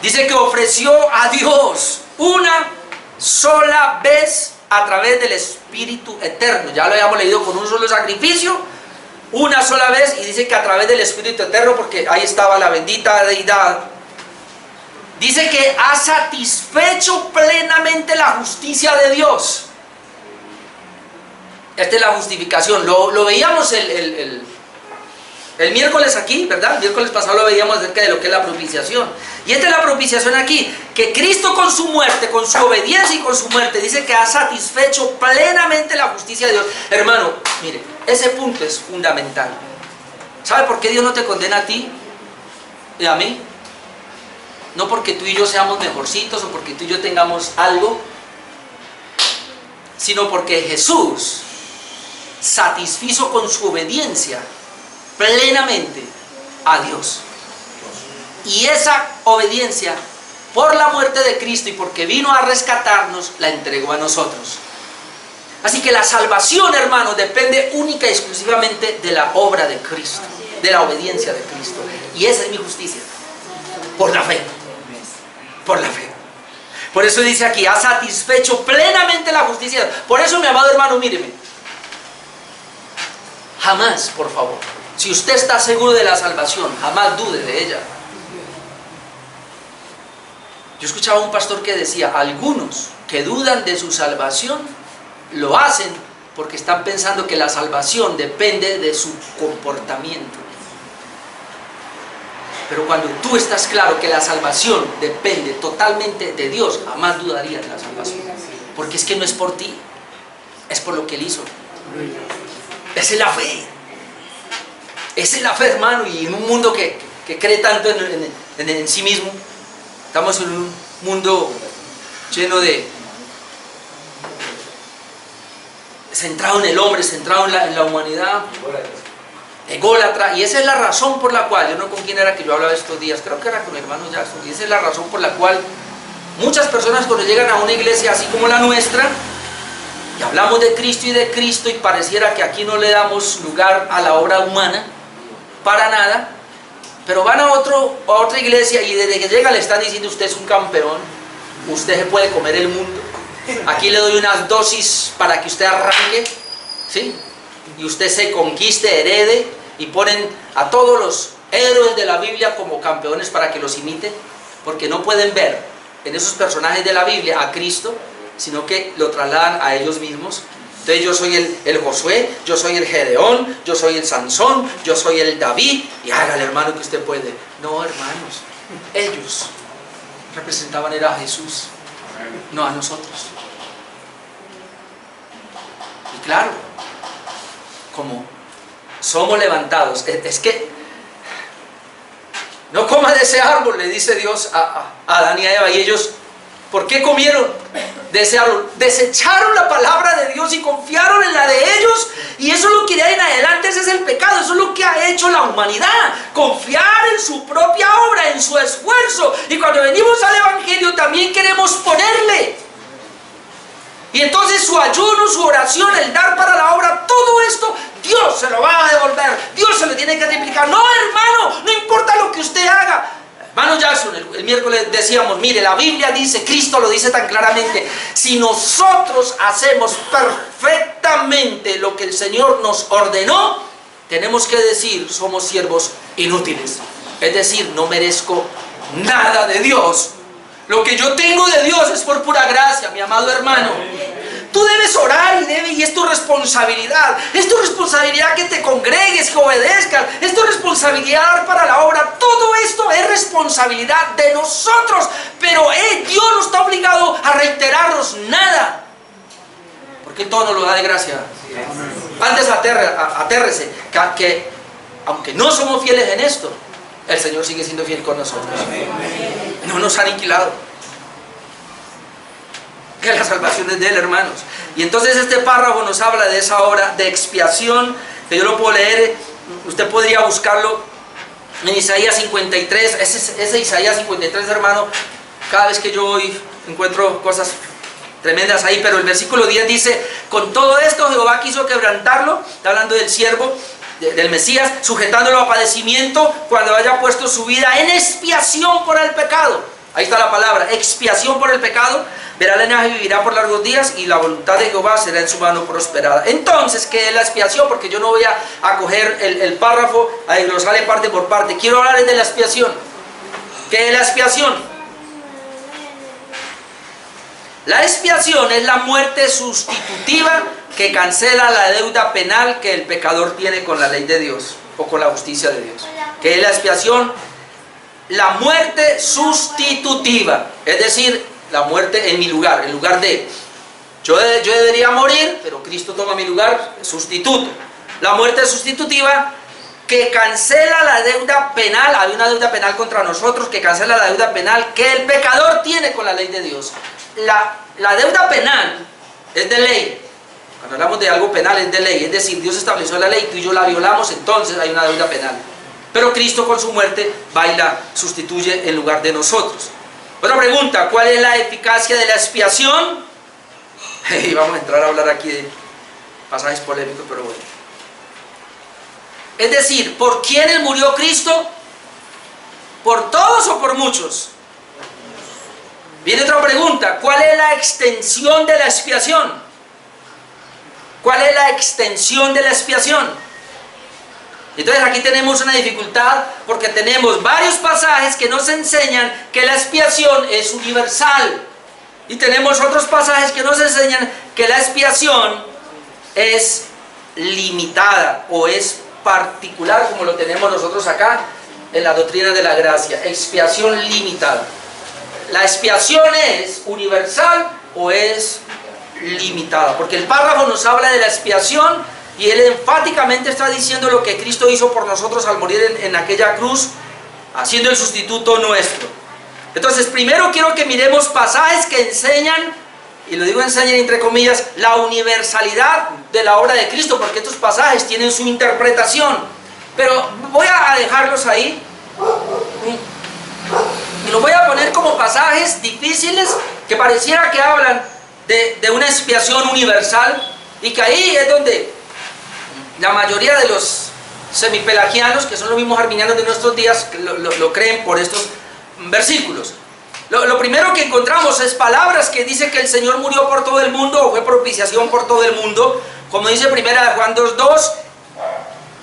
Dice que ofreció a Dios una sola vez a través del Espíritu Eterno. Ya lo habíamos leído, con un solo sacrificio, una sola vez, y dice que a través del Espíritu Eterno, porque ahí estaba la bendita deidad. Dice que ha satisfecho plenamente la justicia de Dios. Esta es la justificación. Lo veíamos el miércoles aquí, ¿verdad? El miércoles pasado lo veíamos acerca de lo que es la propiciación. Y esta es la propiciación aquí, que Cristo con su muerte, con su obediencia y con su muerte, dice que ha satisfecho plenamente la justicia de Dios. Hermano, mire, ese punto es fundamental. ¿Sabe por qué Dios no te condena a ti y a mí? No porque tú y yo seamos mejorcitos o porque tú y yo tengamos algo, sino porque Jesús satisfizo con su obediencia plenamente a Dios. Y esa obediencia, por la muerte de Cristo y porque vino a rescatarnos, la entregó a nosotros. Así que la salvación, hermanos, depende única y exclusivamente de la obra de Cristo, de la obediencia de Cristo. Y esa es mi justicia, por la fe. Por la fe. Por eso dice aquí, ha satisfecho plenamente la justicia. Por eso, mi amado hermano, míreme. Jamás, por favor, si usted está seguro de la salvación, jamás dude de ella. Yo escuchaba a un pastor que decía, algunos que dudan de su salvación, lo hacen porque están pensando que la salvación depende de su comportamiento. Pero cuando tú estás claro que la salvación depende totalmente de Dios, jamás dudarías de la salvación. Porque es que no es por ti, es por lo que Él hizo. Esa es la fe. Esa es la fe, hermano. Y en un mundo que cree tanto en sí mismo, estamos en un mundo lleno de... centrado en el hombre, centrado en la humanidad. Ególatra, y esa es la razón por la cual, yo no con quién era que yo hablaba estos días, creo que era con mi hermano Jackson, y esa es la razón por la cual muchas personas cuando llegan a una iglesia así como la nuestra, y hablamos de Cristo y pareciera que aquí no le damos lugar a la obra humana, para nada, pero van a otra iglesia y desde que llega le están diciendo, usted es un campeón, usted se puede comer el mundo, aquí le doy unas dosis para que usted arranque, ¿sí? Y usted se conquiste, herede, y ponen a todos los héroes de la Biblia como campeones para que los imiten, porque no pueden ver en esos personajes de la Biblia a Cristo, sino que lo trasladan a ellos mismos. Entonces yo soy el Josué, yo soy el Gedeón, yo soy el Sansón, yo soy el David, y hágale, hermano, que usted puede. No, hermanos, ellos representaban era a Jesús, no a nosotros. Y claro, como somos levantados, es que no comas de ese árbol, le dice Dios a Adán y a Eva, y ellos, ¿por qué comieron de ese árbol? Desecharon la palabra de Dios y confiaron en la de ellos, y eso es lo que de ahí en adelante, ese es el pecado, eso es lo que ha hecho la humanidad, confiar en su propia obra, en su esfuerzo, y cuando venimos al Evangelio también queremos ponerle. Y entonces su ayuno, su oración, el dar para la obra, todo esto, Dios se lo va a devolver, Dios se lo tiene que triplicar. No, hermano, no importa lo que usted haga. Hermano Jackson, el miércoles decíamos, mire, la Biblia dice, Cristo lo dice tan claramente, si nosotros hacemos perfectamente lo que el Señor nos ordenó, tenemos que decir, somos siervos inútiles. Es decir, no merezco nada de Dios. Lo que yo tengo de Dios es por pura gracia, mi amado hermano. Tú debes orar y es tu responsabilidad. Es tu responsabilidad que te congregues, que obedezcas. Es tu responsabilidad dar para la obra. Todo esto es responsabilidad de nosotros, pero Dios no está obligado a reiterarnos nada, porque Él todo nos lo da de gracia. Antes atérrese, que aunque no somos fieles en esto, el Señor sigue siendo fiel con nosotros. No nos ha aniquilado. Que la salvación es de Él, hermanos. Y entonces este párrafo nos habla de esa obra de expiación, que yo lo puedo leer, usted podría buscarlo en Isaías 53, ese Isaías 53, hermano, cada vez que yo voy encuentro cosas tremendas ahí, pero el versículo 10 dice: con todo esto Jehová quiso quebrantarlo, está hablando del siervo, del Mesías, sujetándolo a padecimiento cuando haya puesto su vida en expiación por el pecado. Ahí está la palabra, expiación por el pecado. Verá linaje y vivirá por largos días, y la voluntad de Jehová será en su mano prosperada. Entonces, ¿qué es la expiación? Porque yo no voy a coger el párrafo, a desglosarle parte por parte. Quiero hablar de la expiación. ¿Qué es la expiación? La expiación es la muerte sustitutiva que cancela la deuda penal que el pecador tiene con la ley de Dios o con la justicia de Dios. ¿Qué es la expiación? La muerte sustitutiva, es decir, la muerte en mi lugar, en lugar de yo debería morir, pero Cristo toma mi lugar, sustituto. La muerte sustitutiva que cancela la deuda penal. Hay una deuda penal contra nosotros que cancela la deuda penal que el pecador tiene con la ley de Dios. La deuda penal es de ley. Cuando hablamos de algo penal es de ley, es decir, Dios estableció la ley, tú y yo la violamos, entonces hay una deuda penal. Pero Cristo con su muerte va y la sustituye en lugar de nosotros. Otra pregunta: ¿cuál es la eficacia de la expiación? Y vamos a entrar a hablar aquí de pasajes polémicos, pero bueno. Es decir, ¿por quiénes murió Cristo? ¿Por todos o por muchos? Viene otra pregunta: ¿cuál es la extensión de la expiación? ¿Cuál es la extensión de la expiación? Entonces aquí tenemos una dificultad, porque tenemos varios pasajes que nos enseñan que la expiación es universal, y tenemos otros pasajes que nos enseñan que la expiación es limitada o es particular, como lo tenemos nosotros acá en la doctrina de la gracia. Expiación limitada. ¿La expiación es universal o es limitada? Porque el párrafo nos habla de la expiación, y él enfáticamente está diciendo lo que Cristo hizo por nosotros al morir en aquella cruz, haciendo el sustituto nuestro. Entonces, primero quiero que miremos pasajes que enseñan, y lo digo enseñan entre comillas, la universalidad de la obra de Cristo, porque estos pasajes tienen su interpretación. Pero voy a dejarlos ahí, y los voy a poner como pasajes difíciles, que pareciera que hablan de una expiación universal, y que ahí es donde la mayoría de los semipelagianos, que son los mismos arminianos de nuestros días, lo creen por estos versículos. Lo primero que encontramos es palabras que dice que el Señor murió por todo el mundo, o fue propiciación por todo el mundo, como dice 1 Juan 2:2,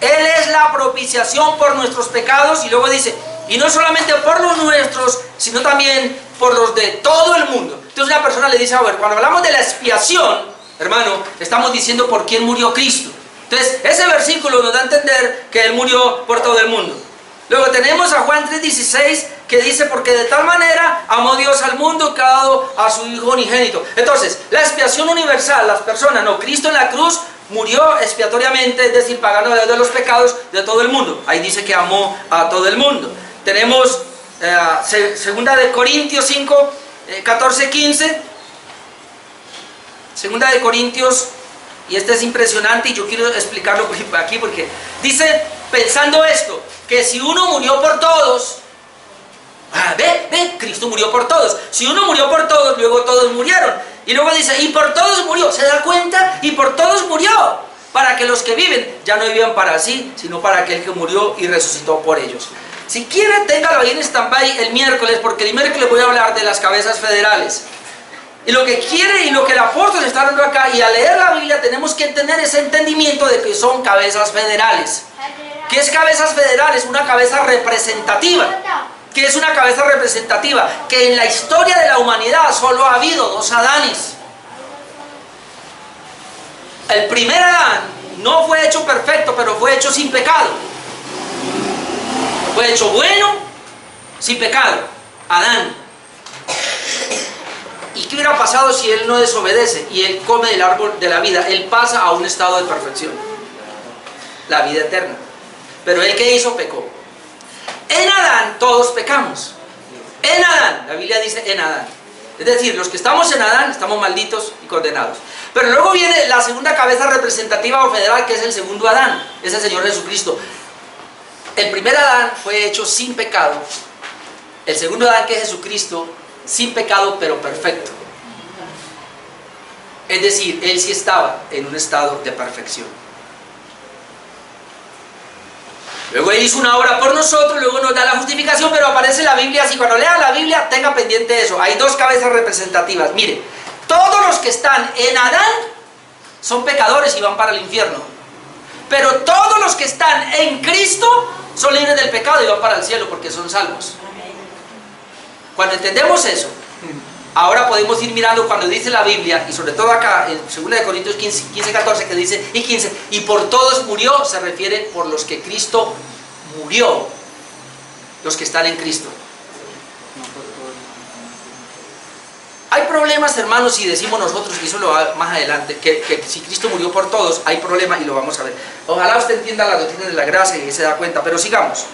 Él es la propiciación por nuestros pecados, y luego dice, y no solamente por los nuestros, sino también por los de todo el mundo. Entonces una persona le dice: a ver, cuando hablamos de la expiación, hermano, estamos diciendo por quién murió Cristo. Entonces, ese versículo nos da a entender que Él murió por todo el mundo. Luego tenemos a Juan 3:16, que dice: porque de tal manera amó Dios al mundo que ha dado a su Hijo unigénito. Entonces, la expiación universal, las personas, no, Cristo en la cruz murió expiatoriamente, es decir, pagando la deuda de los pecados de todo el mundo. Ahí dice que amó a todo el mundo. Tenemos segunda de Corintios 5, 14, 15. Segunda de Corintios, y este es impresionante, y yo quiero explicarlo aquí porque dice, pensando esto, que si uno murió por todos, Cristo murió por todos. Si uno murió por todos, luego todos murieron. Y luego dice, y por todos murió. ¿Se da cuenta? Y por todos murió. Para que los que viven ya no vivan para sí, sino para aquel que murió y resucitó por ellos. Si quiere, téngalo ahí en stand-by el miércoles, porque el miércoles voy a hablar de las cabezas federales. Y lo que quiere y lo que el apóstol está dando acá, y al leer la Biblia tenemos que tener ese entendimiento de que son cabezas federales. ¿Qué es cabezas federales? Una cabeza representativa. ¿Qué es una cabeza representativa? Que en la historia de la humanidad solo ha habido dos Adanes. El primer Adán no fue hecho perfecto, pero fue hecho sin pecado. Fue hecho bueno sin pecado, Adán. ¿Y qué hubiera pasado si él no desobedece y él come del árbol de la vida? Él pasa a un estado de perfección, la vida eterna. Pero él, ¿qué hizo? Pecó. En Adán todos pecamos. En Adán, la Biblia dice en Adán. Es decir, los que estamos en Adán estamos malditos y condenados. Pero luego viene la segunda cabeza representativa o federal, que es el segundo Adán, es el Señor Jesucristo. El primer Adán fue hecho sin pecado. El segundo Adán, que es Jesucristo, sin pecado pero perfecto. Es decir, él sí estaba en un estado de perfección. Luego él hizo una obra por nosotros, luego nos da la justificación, pero aparece en la Biblia así. Cuando lean la Biblia, tenga pendiente eso. Hay dos cabezas representativas. Mire, todos los que están en Adán son pecadores y van para el infierno. Pero todos los que están en Cristo son libres del pecado y van para el cielo porque son salvos. Cuando entendemos eso, ahora podemos ir mirando cuando dice la Biblia, y sobre todo acá en 2 Corintios 15, 14, que dice, y 15, y por todos murió, se refiere por los que Cristo murió, los que están en Cristo. Hay problemas, hermanos, si decimos nosotros, y eso lo va más adelante, que si Cristo murió por todos, hay problemas y lo vamos a ver. Ojalá usted entienda la doctrina de la gracia y se da cuenta, pero sigamos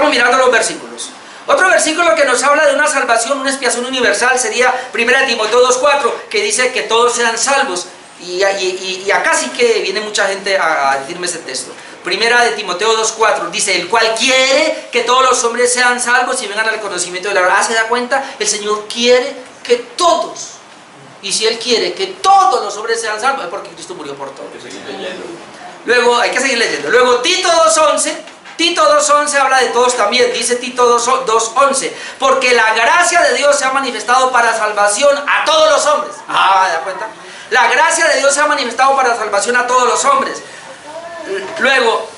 mirando los versículos. Otro versículo que nos habla de una salvación, una expiación universal, sería 1 Timoteo 2:4, que dice que todos sean salvos. Y acá sí que viene mucha gente a decirme ese texto. 1 Timoteo 2:4 dice, el cual quiere que todos los hombres sean salvos y vengan al conocimiento de la verdad. ¿Se da cuenta? El Señor quiere que todos, y si Él quiere que todos los hombres sean salvos, es porque Cristo murió por todos. Luego, hay que seguir leyendo. Luego Tito 2:11 habla de todos también, dice Tito 2:11, porque la gracia de Dios se ha manifestado para salvación a todos los hombres. ¿Da cuenta? La gracia de Dios se ha manifestado para salvación a todos los hombres. Luego,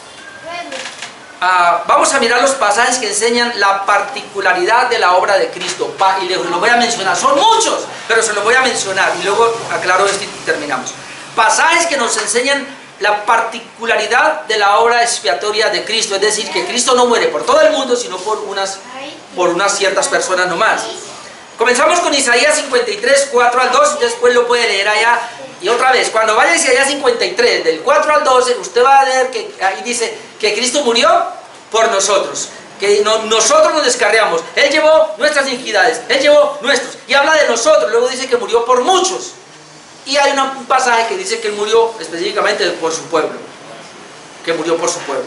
vamos a mirar los pasajes que enseñan la particularidad de la obra de Cristo. Y los voy a mencionar, son muchos, pero se los voy a mencionar y luego aclaro esto y terminamos. Pasajes que nos enseñan la particularidad de la obra expiatoria de Cristo, es decir, que Cristo no muere por todo el mundo, sino por unas ciertas personas nomás. Comenzamos con Isaías 53, 4 al 12, después lo puede leer allá. Y otra vez, cuando vaya a Isaías 53, del 4 al 12, usted va a leer que ahí dice que Cristo murió por nosotros, que nosotros nos descarriamos. Él llevó nuestras iniquidades, Él llevó nuestros, y habla de nosotros, luego dice que murió por muchos. Y hay un pasaje que dice que Él murió específicamente por su pueblo, que murió por su pueblo.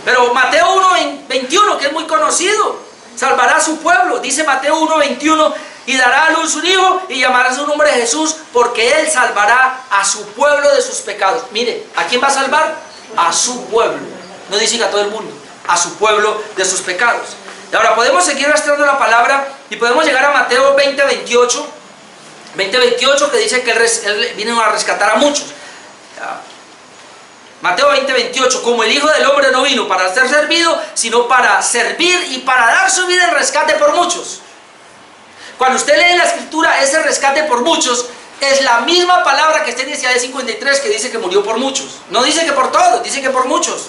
Pero Mateo 1:21, que es muy conocido, salvará a su pueblo, dice Mateo 1:21, y dará a luz un hijo y llamará su nombre Jesús, porque Él salvará a su pueblo de sus pecados. Mire, ¿a quién va a salvar? A su pueblo. No dice a todo el mundo, a su pueblo de sus pecados. Y ahora podemos seguir rastreando la palabra y podemos llegar a Mateo 20:28, que dice que Él vino a rescatar a muchos. Mateo 20:28, como el Hijo del Hombre no vino para ser servido, sino para servir y para dar su vida en rescate por muchos. Cuando usted lee en la Escritura ese rescate por muchos, es la misma palabra que está en Isaías 53, que dice que murió por muchos. No dice que por todos, dice que por muchos.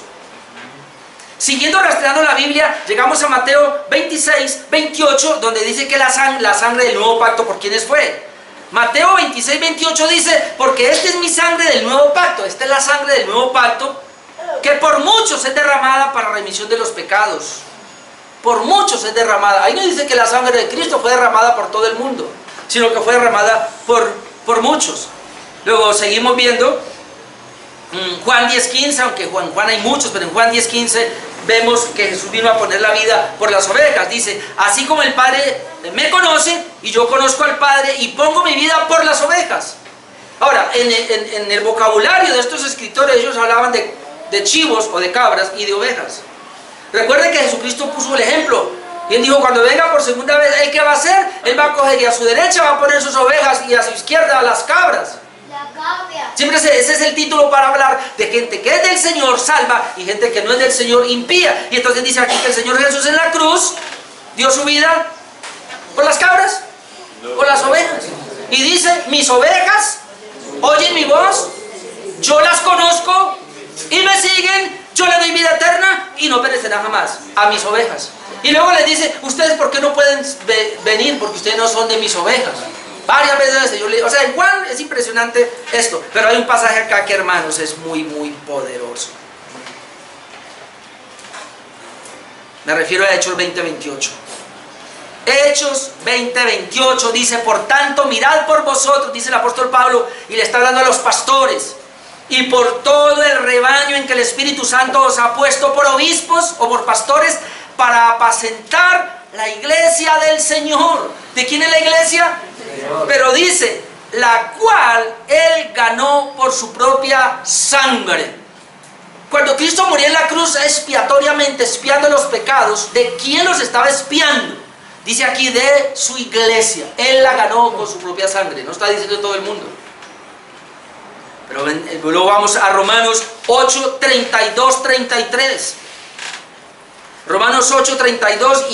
Siguiendo rastreando la Biblia, llegamos a Mateo 26:28, donde dice que la sangre del nuevo pacto, ¿por quiénes fue? Mateo 26:28 dice, porque esta es mi sangre del nuevo pacto, esta es la sangre del nuevo pacto, que por muchos es derramada para remisión de los pecados. Por muchos es derramada. Ahí no dice que la sangre de Cristo fue derramada por todo el mundo, sino que fue derramada por muchos. Luego seguimos viendo Juan 10:15, aunque en Juan hay muchos, pero en Juan 10:15 vemos que Jesús vino a poner la vida por las ovejas. Dice, así como el Padre me conoce y yo conozco al Padre y pongo mi vida por las ovejas. Ahora, en el vocabulario de estos escritores, ellos hablaban de chivos o de cabras y de ovejas. Recuerden que Jesucristo puso el ejemplo. Y Él dijo, cuando venga por segunda vez, ¿Él qué va a hacer? Él va a coger y a su derecha va a poner sus ovejas y a su izquierda a las cabras. Siempre ese es el título para hablar de gente que es del Señor salva y gente que no es del Señor impía. Y entonces dice aquí que el Señor Jesús en la cruz dio su vida por las cabras, por las ovejas. Y dice, mis ovejas oyen mi voz, yo las conozco y me siguen, yo le doy vida eterna y no perecerán verán jamás, a mis ovejas. Y luego les dice, ustedes ¿por qué no pueden venir? Porque ustedes no son de mis ovejas. Varias veces yo le digo, o sea, en Juan es impresionante esto, pero hay un pasaje acá que, hermanos, es muy poderoso. Me refiero a Hechos 20:28. Hechos 20:28 dice, por tanto, mirad por vosotros, dice el apóstol Pablo, y le está hablando a los pastores, y por todo el rebaño en que el Espíritu Santo os ha puesto por obispos o por pastores, para apacentar la iglesia del Señor. ¿De quién es la iglesia? Señor. Pero dice, la cual Él ganó por su propia sangre. Cuando Cristo murió en la cruz expiatoriamente, expiando los pecados, ¿de quién los estaba expiando? Dice aquí, de su iglesia. Él la ganó con su propia sangre. No está diciendo de todo el mundo. Pero luego vamos a Romanos 8, 32, 33. Romanos 8, 32,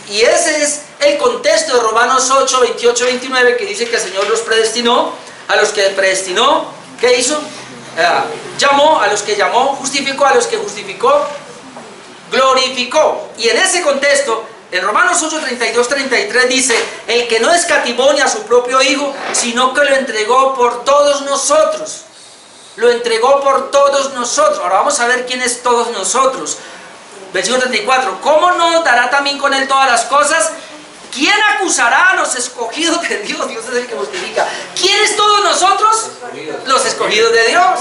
y ese es el contexto de Romanos 8, 28, 29, que dice que el Señor los predestinó. A los que predestinó, ¿qué hizo? Llamó, a los que llamó, justificó, a los que justificó, glorificó. Y en ese contexto, en Romanos 8, 32, 33 dice, el que no escatimó ni a su propio Hijo, sino que lo entregó por todos nosotros. Lo entregó por todos nosotros. Ahora vamos a ver quién es todos nosotros. Versículo 34, ¿cómo no dará también con Él todas las cosas? ¿Quién acusará a los escogidos de Dios? Dios es el que justifica. ¿Quiénes todos nosotros? Los escogidos de Dios.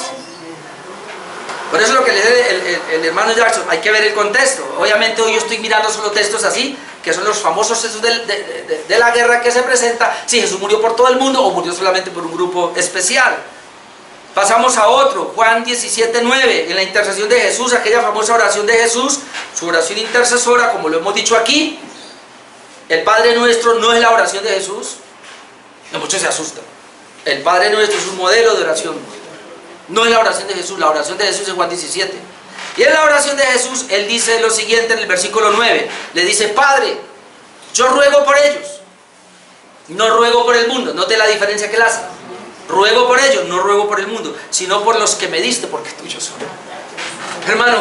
Por eso lo que le dice el hermano Jackson, hay que ver el contexto. Obviamente hoy yo estoy mirando solo textos así, que son los famosos textos de la guerra que se presenta, si Jesús murió por todo el mundo o murió solamente por un grupo especial. Pasamos a otro, Juan 17:9, en la intercesión de Jesús, aquella famosa oración de Jesús, su oración intercesora, como lo hemos dicho aquí. El Padre Nuestro no es la oración de Jesús. Muchos se asustan. El Padre Nuestro es un modelo de oración. No es la oración de Jesús, la oración de Jesús es Juan 17. Y en la oración de Jesús, Él dice lo siguiente en el versículo 9. Le dice, Padre, yo ruego por ellos. No ruego por el mundo. Note la diferencia que Él hace. Ruego por ellos, no ruego por el mundo, sino por los que me diste, porque tuyos son. Hermano,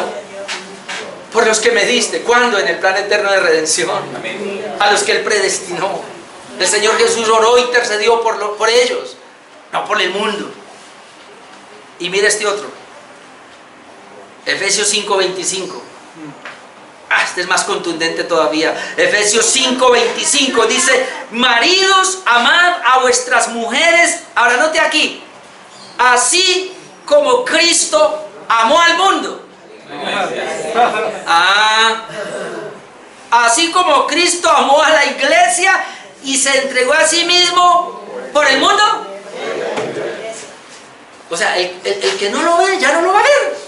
por los que me diste. ¿Cuándo? En el plan eterno de redención. A los que Él predestinó. El Señor Jesús oró e intercedió por ellos, no por el mundo. Y mira este otro. Efesios 5:25. Este es más contundente todavía. Efesios 5:25 dice, maridos, amad a vuestras mujeres. Ahora note aquí, así como Cristo amó al mundo. Así como Cristo amó a la iglesia y se entregó a sí mismo por el mundo. O sea, el que no lo ve, ya no lo va a ver.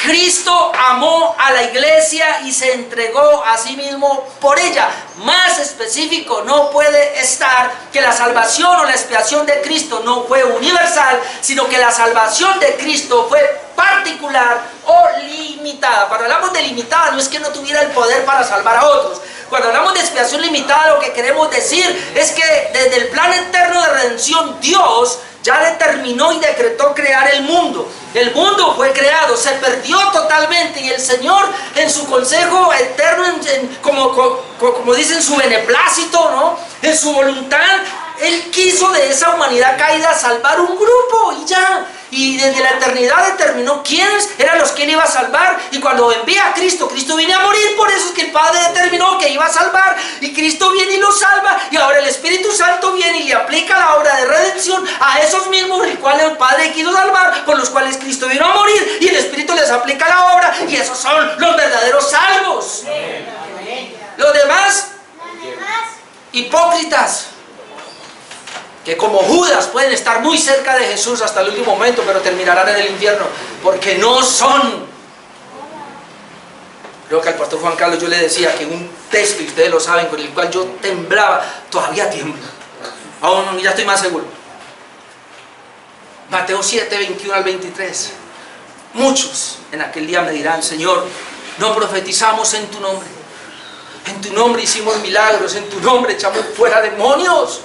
Cristo amó a la iglesia y se entregó a sí mismo por ella. Más específico no puede estar que la salvación o la expiación de Cristo no fue universal, sino que la salvación de Cristo fue particular o limitada. Cuando hablamos de limitada, no es que no tuviera el poder para salvar a otros. Cuando hablamos de expiación limitada, lo que queremos decir es que desde el plan eterno de redención, Dios ya determinó y decretó crear el mundo. El mundo fue creado, se perdió totalmente, y el Señor en su consejo eterno, como dice, en su beneplácito, ¿no? En su voluntad, Él quiso de esa humanidad caída salvar un grupo y ya. Y desde la eternidad determinó quiénes eran los que Él iba a salvar. Y cuando envía a Cristo, Cristo viene a morir. Por eso es que el Padre determinó que iba a salvar. Y Cristo viene y lo salva. Y ahora el Espíritu Santo viene y le aplica la obra de redención a esos mismos, el cual el Padre quiso salvar, por los cuales Cristo vino a morir. Y el Espíritu les aplica la obra. Y esos son los verdaderos salvos. Los demás, hipócritas, que como Judas pueden estar muy cerca de Jesús hasta el último momento, pero terminarán en el infierno, porque no son. Creo que al pastor Juan Carlos yo le decía que un texto, y ustedes lo saben, con el cual yo temblaba, todavía tiemblo, aún ya estoy más seguro. Mateo 7, 21 al 23. Muchos en aquel día me dirán, Señor, no profetizamos en tu nombre. En tu nombre hicimos milagros, en tu nombre echamos fuera demonios.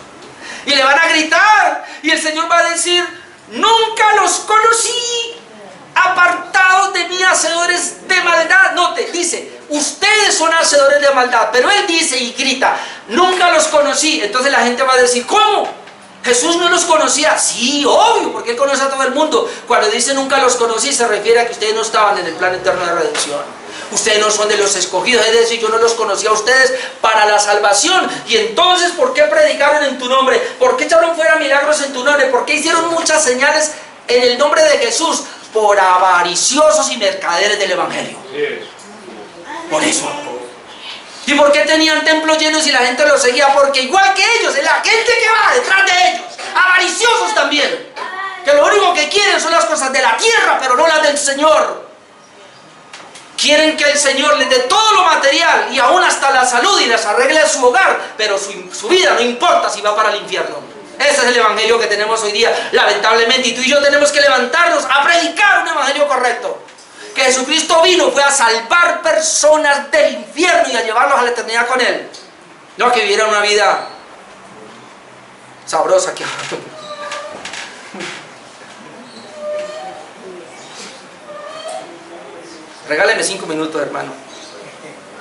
Y le van a gritar, y el Señor va a decir, nunca los conocí, apartados de mí, hacedores de maldad. dice, ustedes son hacedores de maldad, pero Él dice y grita, nunca los conocí. Entonces la gente va a decir, ¿cómo? ¿Jesús no los conocía? Sí, obvio, porque Él conoce a todo el mundo. Cuando dice nunca los conocí, se refiere a que ustedes no estaban en el plan eterno de redención. Ustedes no son de los escogidos, es decir, yo no los conocía a ustedes para la salvación. Y entonces, ¿por qué predicaron en tu nombre? ¿Por qué echaron fuera milagros en tu nombre? ¿Por qué hicieron muchas señales en el nombre de Jesús? Por avariciosos y mercaderes del Evangelio. Por eso. ¿Y por qué tenían templos llenos y la gente los seguía? Porque igual que ellos, es la gente que va detrás de ellos, avariciosos también, que lo único que quieren son las cosas de la tierra, pero no las del Señor. Quieren que el Señor les dé todo lo material y aún hasta la salud y les arregle su hogar, pero su vida no importa si va para el infierno. Ese es el evangelio que tenemos hoy día, lamentablemente, y tú y yo tenemos que levantarnos a predicar un evangelio correcto. Que Jesucristo vino fue a salvar personas del infierno y a llevarlos a la eternidad con Él. No a que vivieran una vida sabrosa aquí. Regáleme 5 minutos, hermano,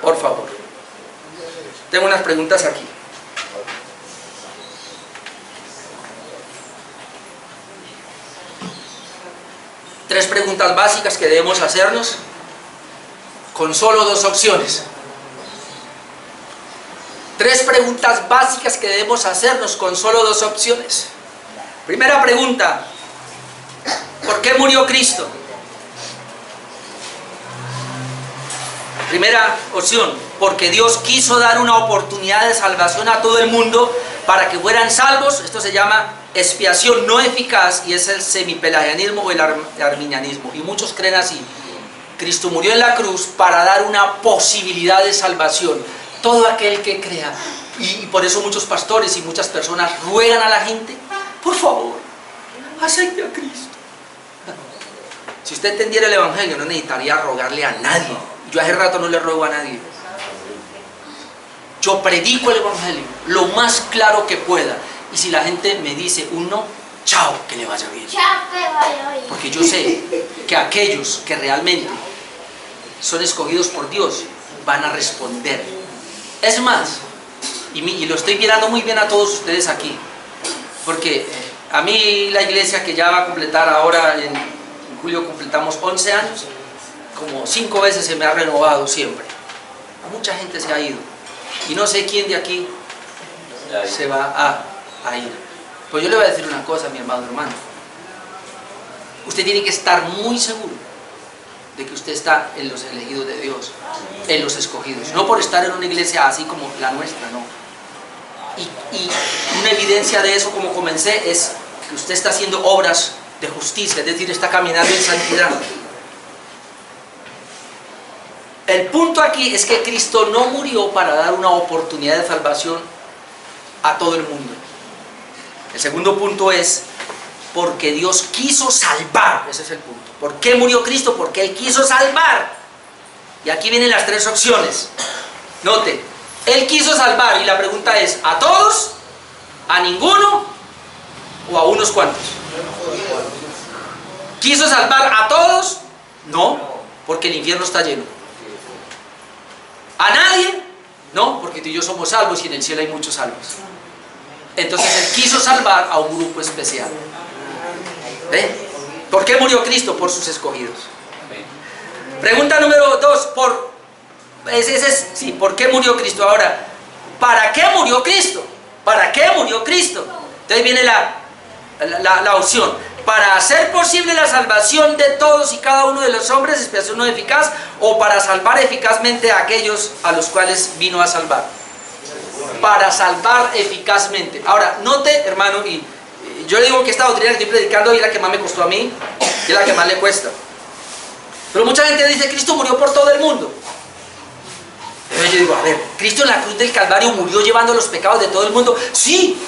por favor. Tengo unas preguntas aquí. Tres preguntas básicas que debemos hacernos con solo 2 opciones. Tres preguntas básicas que debemos hacernos con solo 2 opciones. Primera pregunta: ¿por qué murió Cristo? Primera opción: porque Dios quiso dar una oportunidad de salvación a todo el mundo para que fueran salvos. Esto se llama expiación no eficaz y es el semipelagianismo o el arminianismo, y muchos creen así. Cristo murió en la cruz para dar una posibilidad de salvación. Todo aquel que crea, y por eso muchos pastores y muchas personas ruegan a la gente, por favor, acepte a Cristo. Si usted entendiera el evangelio, no necesitaría rogarle a nadie. Yo hace rato no le ruego a nadie. Yo predico el evangelio lo más claro que pueda. Y si la gente me dice un no, chao, que le vaya bien. Chao, que vaya bien. Porque yo sé que aquellos que realmente son escogidos por Dios van a responder. Es más, y lo estoy mirando muy bien a todos ustedes aquí, porque a mí la iglesia, que ya va a completar ahora, en julio completamos 11 años, como 5 veces se me ha renovado siempre. Mucha gente se ha ido y no sé quién de aquí se va a ir. Pues yo le voy a decir una cosa, mi amado hermano. Usted tiene que estar muy seguro de que usted está en los elegidos de Dios, en los escogidos, no por estar en una iglesia así como la nuestra, no. Y una evidencia de eso, como comencé, es que usted está haciendo obras de justicia, es decir, está caminando en santidad. El punto aquí es que Cristo no murió para dar una oportunidad de salvación a todo el mundo. El segundo punto es porque Dios quiso salvar. Ese es el punto. ¿Por qué murió Cristo? Porque Él quiso salvar. Y aquí vienen las 3 opciones. Note, Él quiso salvar, y la pregunta es: ¿a todos? ¿A ninguno? ¿O a unos cuantos? ¿Quiso salvar a todos? No, porque el infierno está lleno. ¿A nadie? No, porque tú y yo somos salvos y en el cielo hay muchos salvos. Entonces Él quiso salvar a un grupo especial. ¿Ve? ¿Por qué murió Cristo? Por sus escogidos. Pregunta número 2: ¿por qué murió Cristo? Ahora, ¿para qué murió Cristo? ¿Para qué murió Cristo? Entonces viene la opción: para hacer posible la salvación de todos y cada uno de los hombres, expiación no eficaz, o para salvar eficazmente a aquellos a los cuales vino a salvar. Para salvar eficazmente. Ahora, note, hermano, y yo le digo que esta doctrina que estoy predicando es la que más me costó a mí, y es la que más le cuesta. Pero mucha gente dice: Cristo murió por todo el mundo. Entonces yo digo: a ver, Cristo en la cruz del Calvario murió llevando los pecados de todo el mundo. Sí.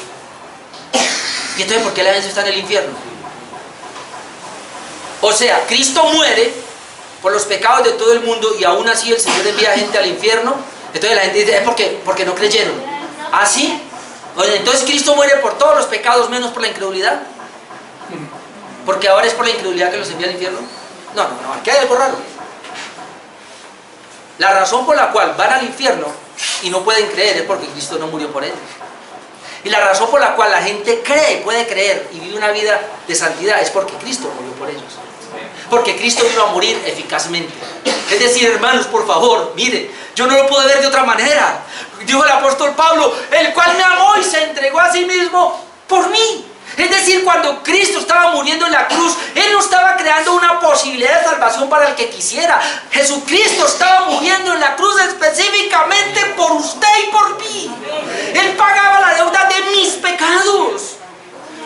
¿Y entonces por qué la gente está en el infierno? O sea, Cristo muere por los pecados de todo el mundo y aún así el Señor envía gente al infierno. Entonces la gente dice: es porque no creyeron. ¿Ah, sí? Entonces Cristo muere por todos los pecados menos por la incredulidad. Porque ahora es por la incredulidad que los envía al infierno. No, aquí hay algo raro. La razón por la cual van al infierno y no pueden creer es porque Cristo no murió por ellos. Y la razón por la cual la gente cree, puede creer y vive una vida de santidad es porque Cristo murió por ellos. Porque Cristo vino a morir eficazmente. Es decir, hermanos, por favor, mire, yo no lo puedo ver de otra manera. Dijo el apóstol Pablo, el cual me amó y se entregó a sí mismo por mí. Es decir, cuando Cristo estaba muriendo en la cruz, Él no estaba creando una posibilidad de salvación para el que quisiera. Jesucristo estaba muriendo en la cruz específicamente por usted y por mí. Él pagaba la deuda de mis pecados.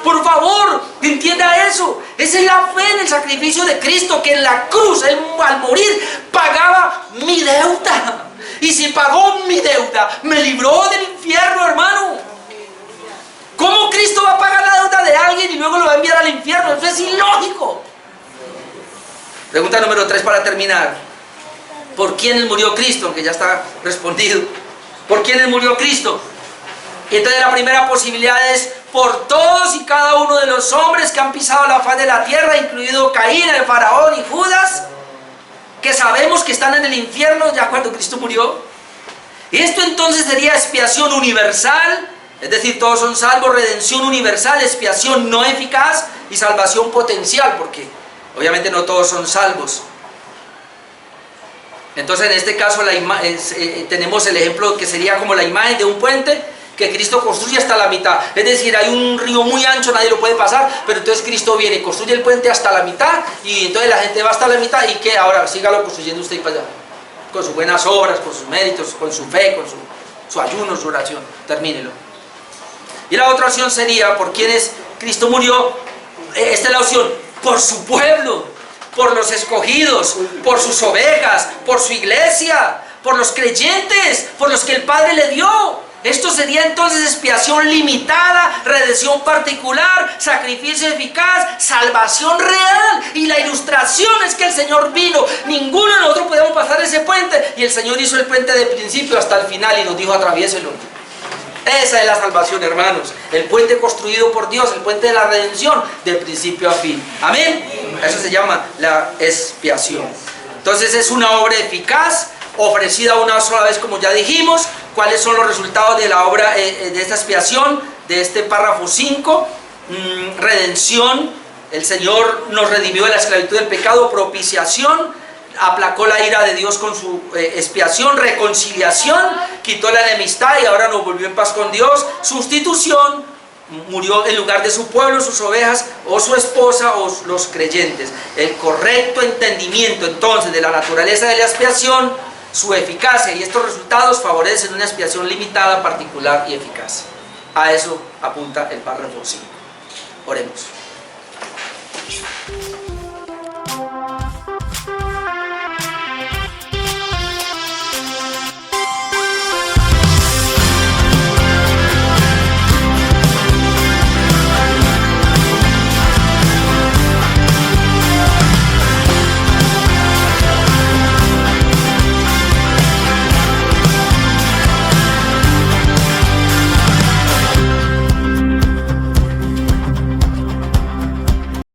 Por favor, entienda eso. Esa es la fe en el sacrificio de Cristo, que en la cruz, Él al morir, pagaba mi deuda. Y si pagó mi deuda, me libró del infierno, hermano. ¿Cómo Cristo va a pagar la deuda de alguien y luego lo va a enviar al infierno? Eso es ilógico. Pregunta número 3 para terminar. ¿Por quiénes murió Cristo? Aunque ya está respondido. ¿Por quiénes murió Cristo? Y entonces la primera posibilidad es por todos y cada uno de los hombres que han pisado la faz de la tierra, incluido Caín, el faraón y Judas, que sabemos que están en el infierno ya cuando Cristo murió. Y esto entonces sería expiación universal, es decir, todos son salvos, redención universal, expiación no eficaz y salvación potencial, porque obviamente no todos son salvos. Entonces en este caso tenemos el ejemplo que sería como la imagen de un puente que Cristo construye hasta la mitad. Es decir, hay un río muy ancho, nadie lo puede pasar, pero entonces Cristo viene y construye el puente hasta la mitad, y entonces la gente va hasta la mitad, y que ahora sígalo construyendo usted para allá, con sus buenas obras, con sus méritos, con su fe, con su ayuno, su oración, termínelo. Y la otra opción sería, ¿por quienes Cristo murió? Esta es la opción, por su pueblo, por los escogidos, por sus ovejas, por su iglesia, por los creyentes, por los que el Padre le dio. Esto sería entonces expiación limitada, redención particular, sacrificio eficaz, salvación real. Y la ilustración es que el Señor vino. Ninguno de nosotros podemos pasar ese puente, y el Señor hizo el puente de principio hasta el final y nos dijo: atraviéselo. Esa es la salvación, hermanos. El puente construido por Dios, el puente de la redención, de principio a fin. Amén. Eso se llama la expiación. Entonces es una obra eficaz, ofrecida una sola vez, como ya dijimos. ¿Cuáles son los resultados de la obra de esta expiación? De este párrafo 5. Redención. El Señor nos redimió de la esclavitud del pecado. Propiciación. Aplacó la ira de Dios con su expiación. Reconciliación. Quitó la enemistad y ahora nos volvió en paz con Dios. Sustitución. Murió en lugar de su pueblo, sus ovejas, o su esposa, o los creyentes. El correcto entendimiento entonces de la naturaleza de la expiación, su eficacia y estos resultados favorecen una expiación limitada, particular y eficaz. A eso apunta el párrafo 5. Oremos.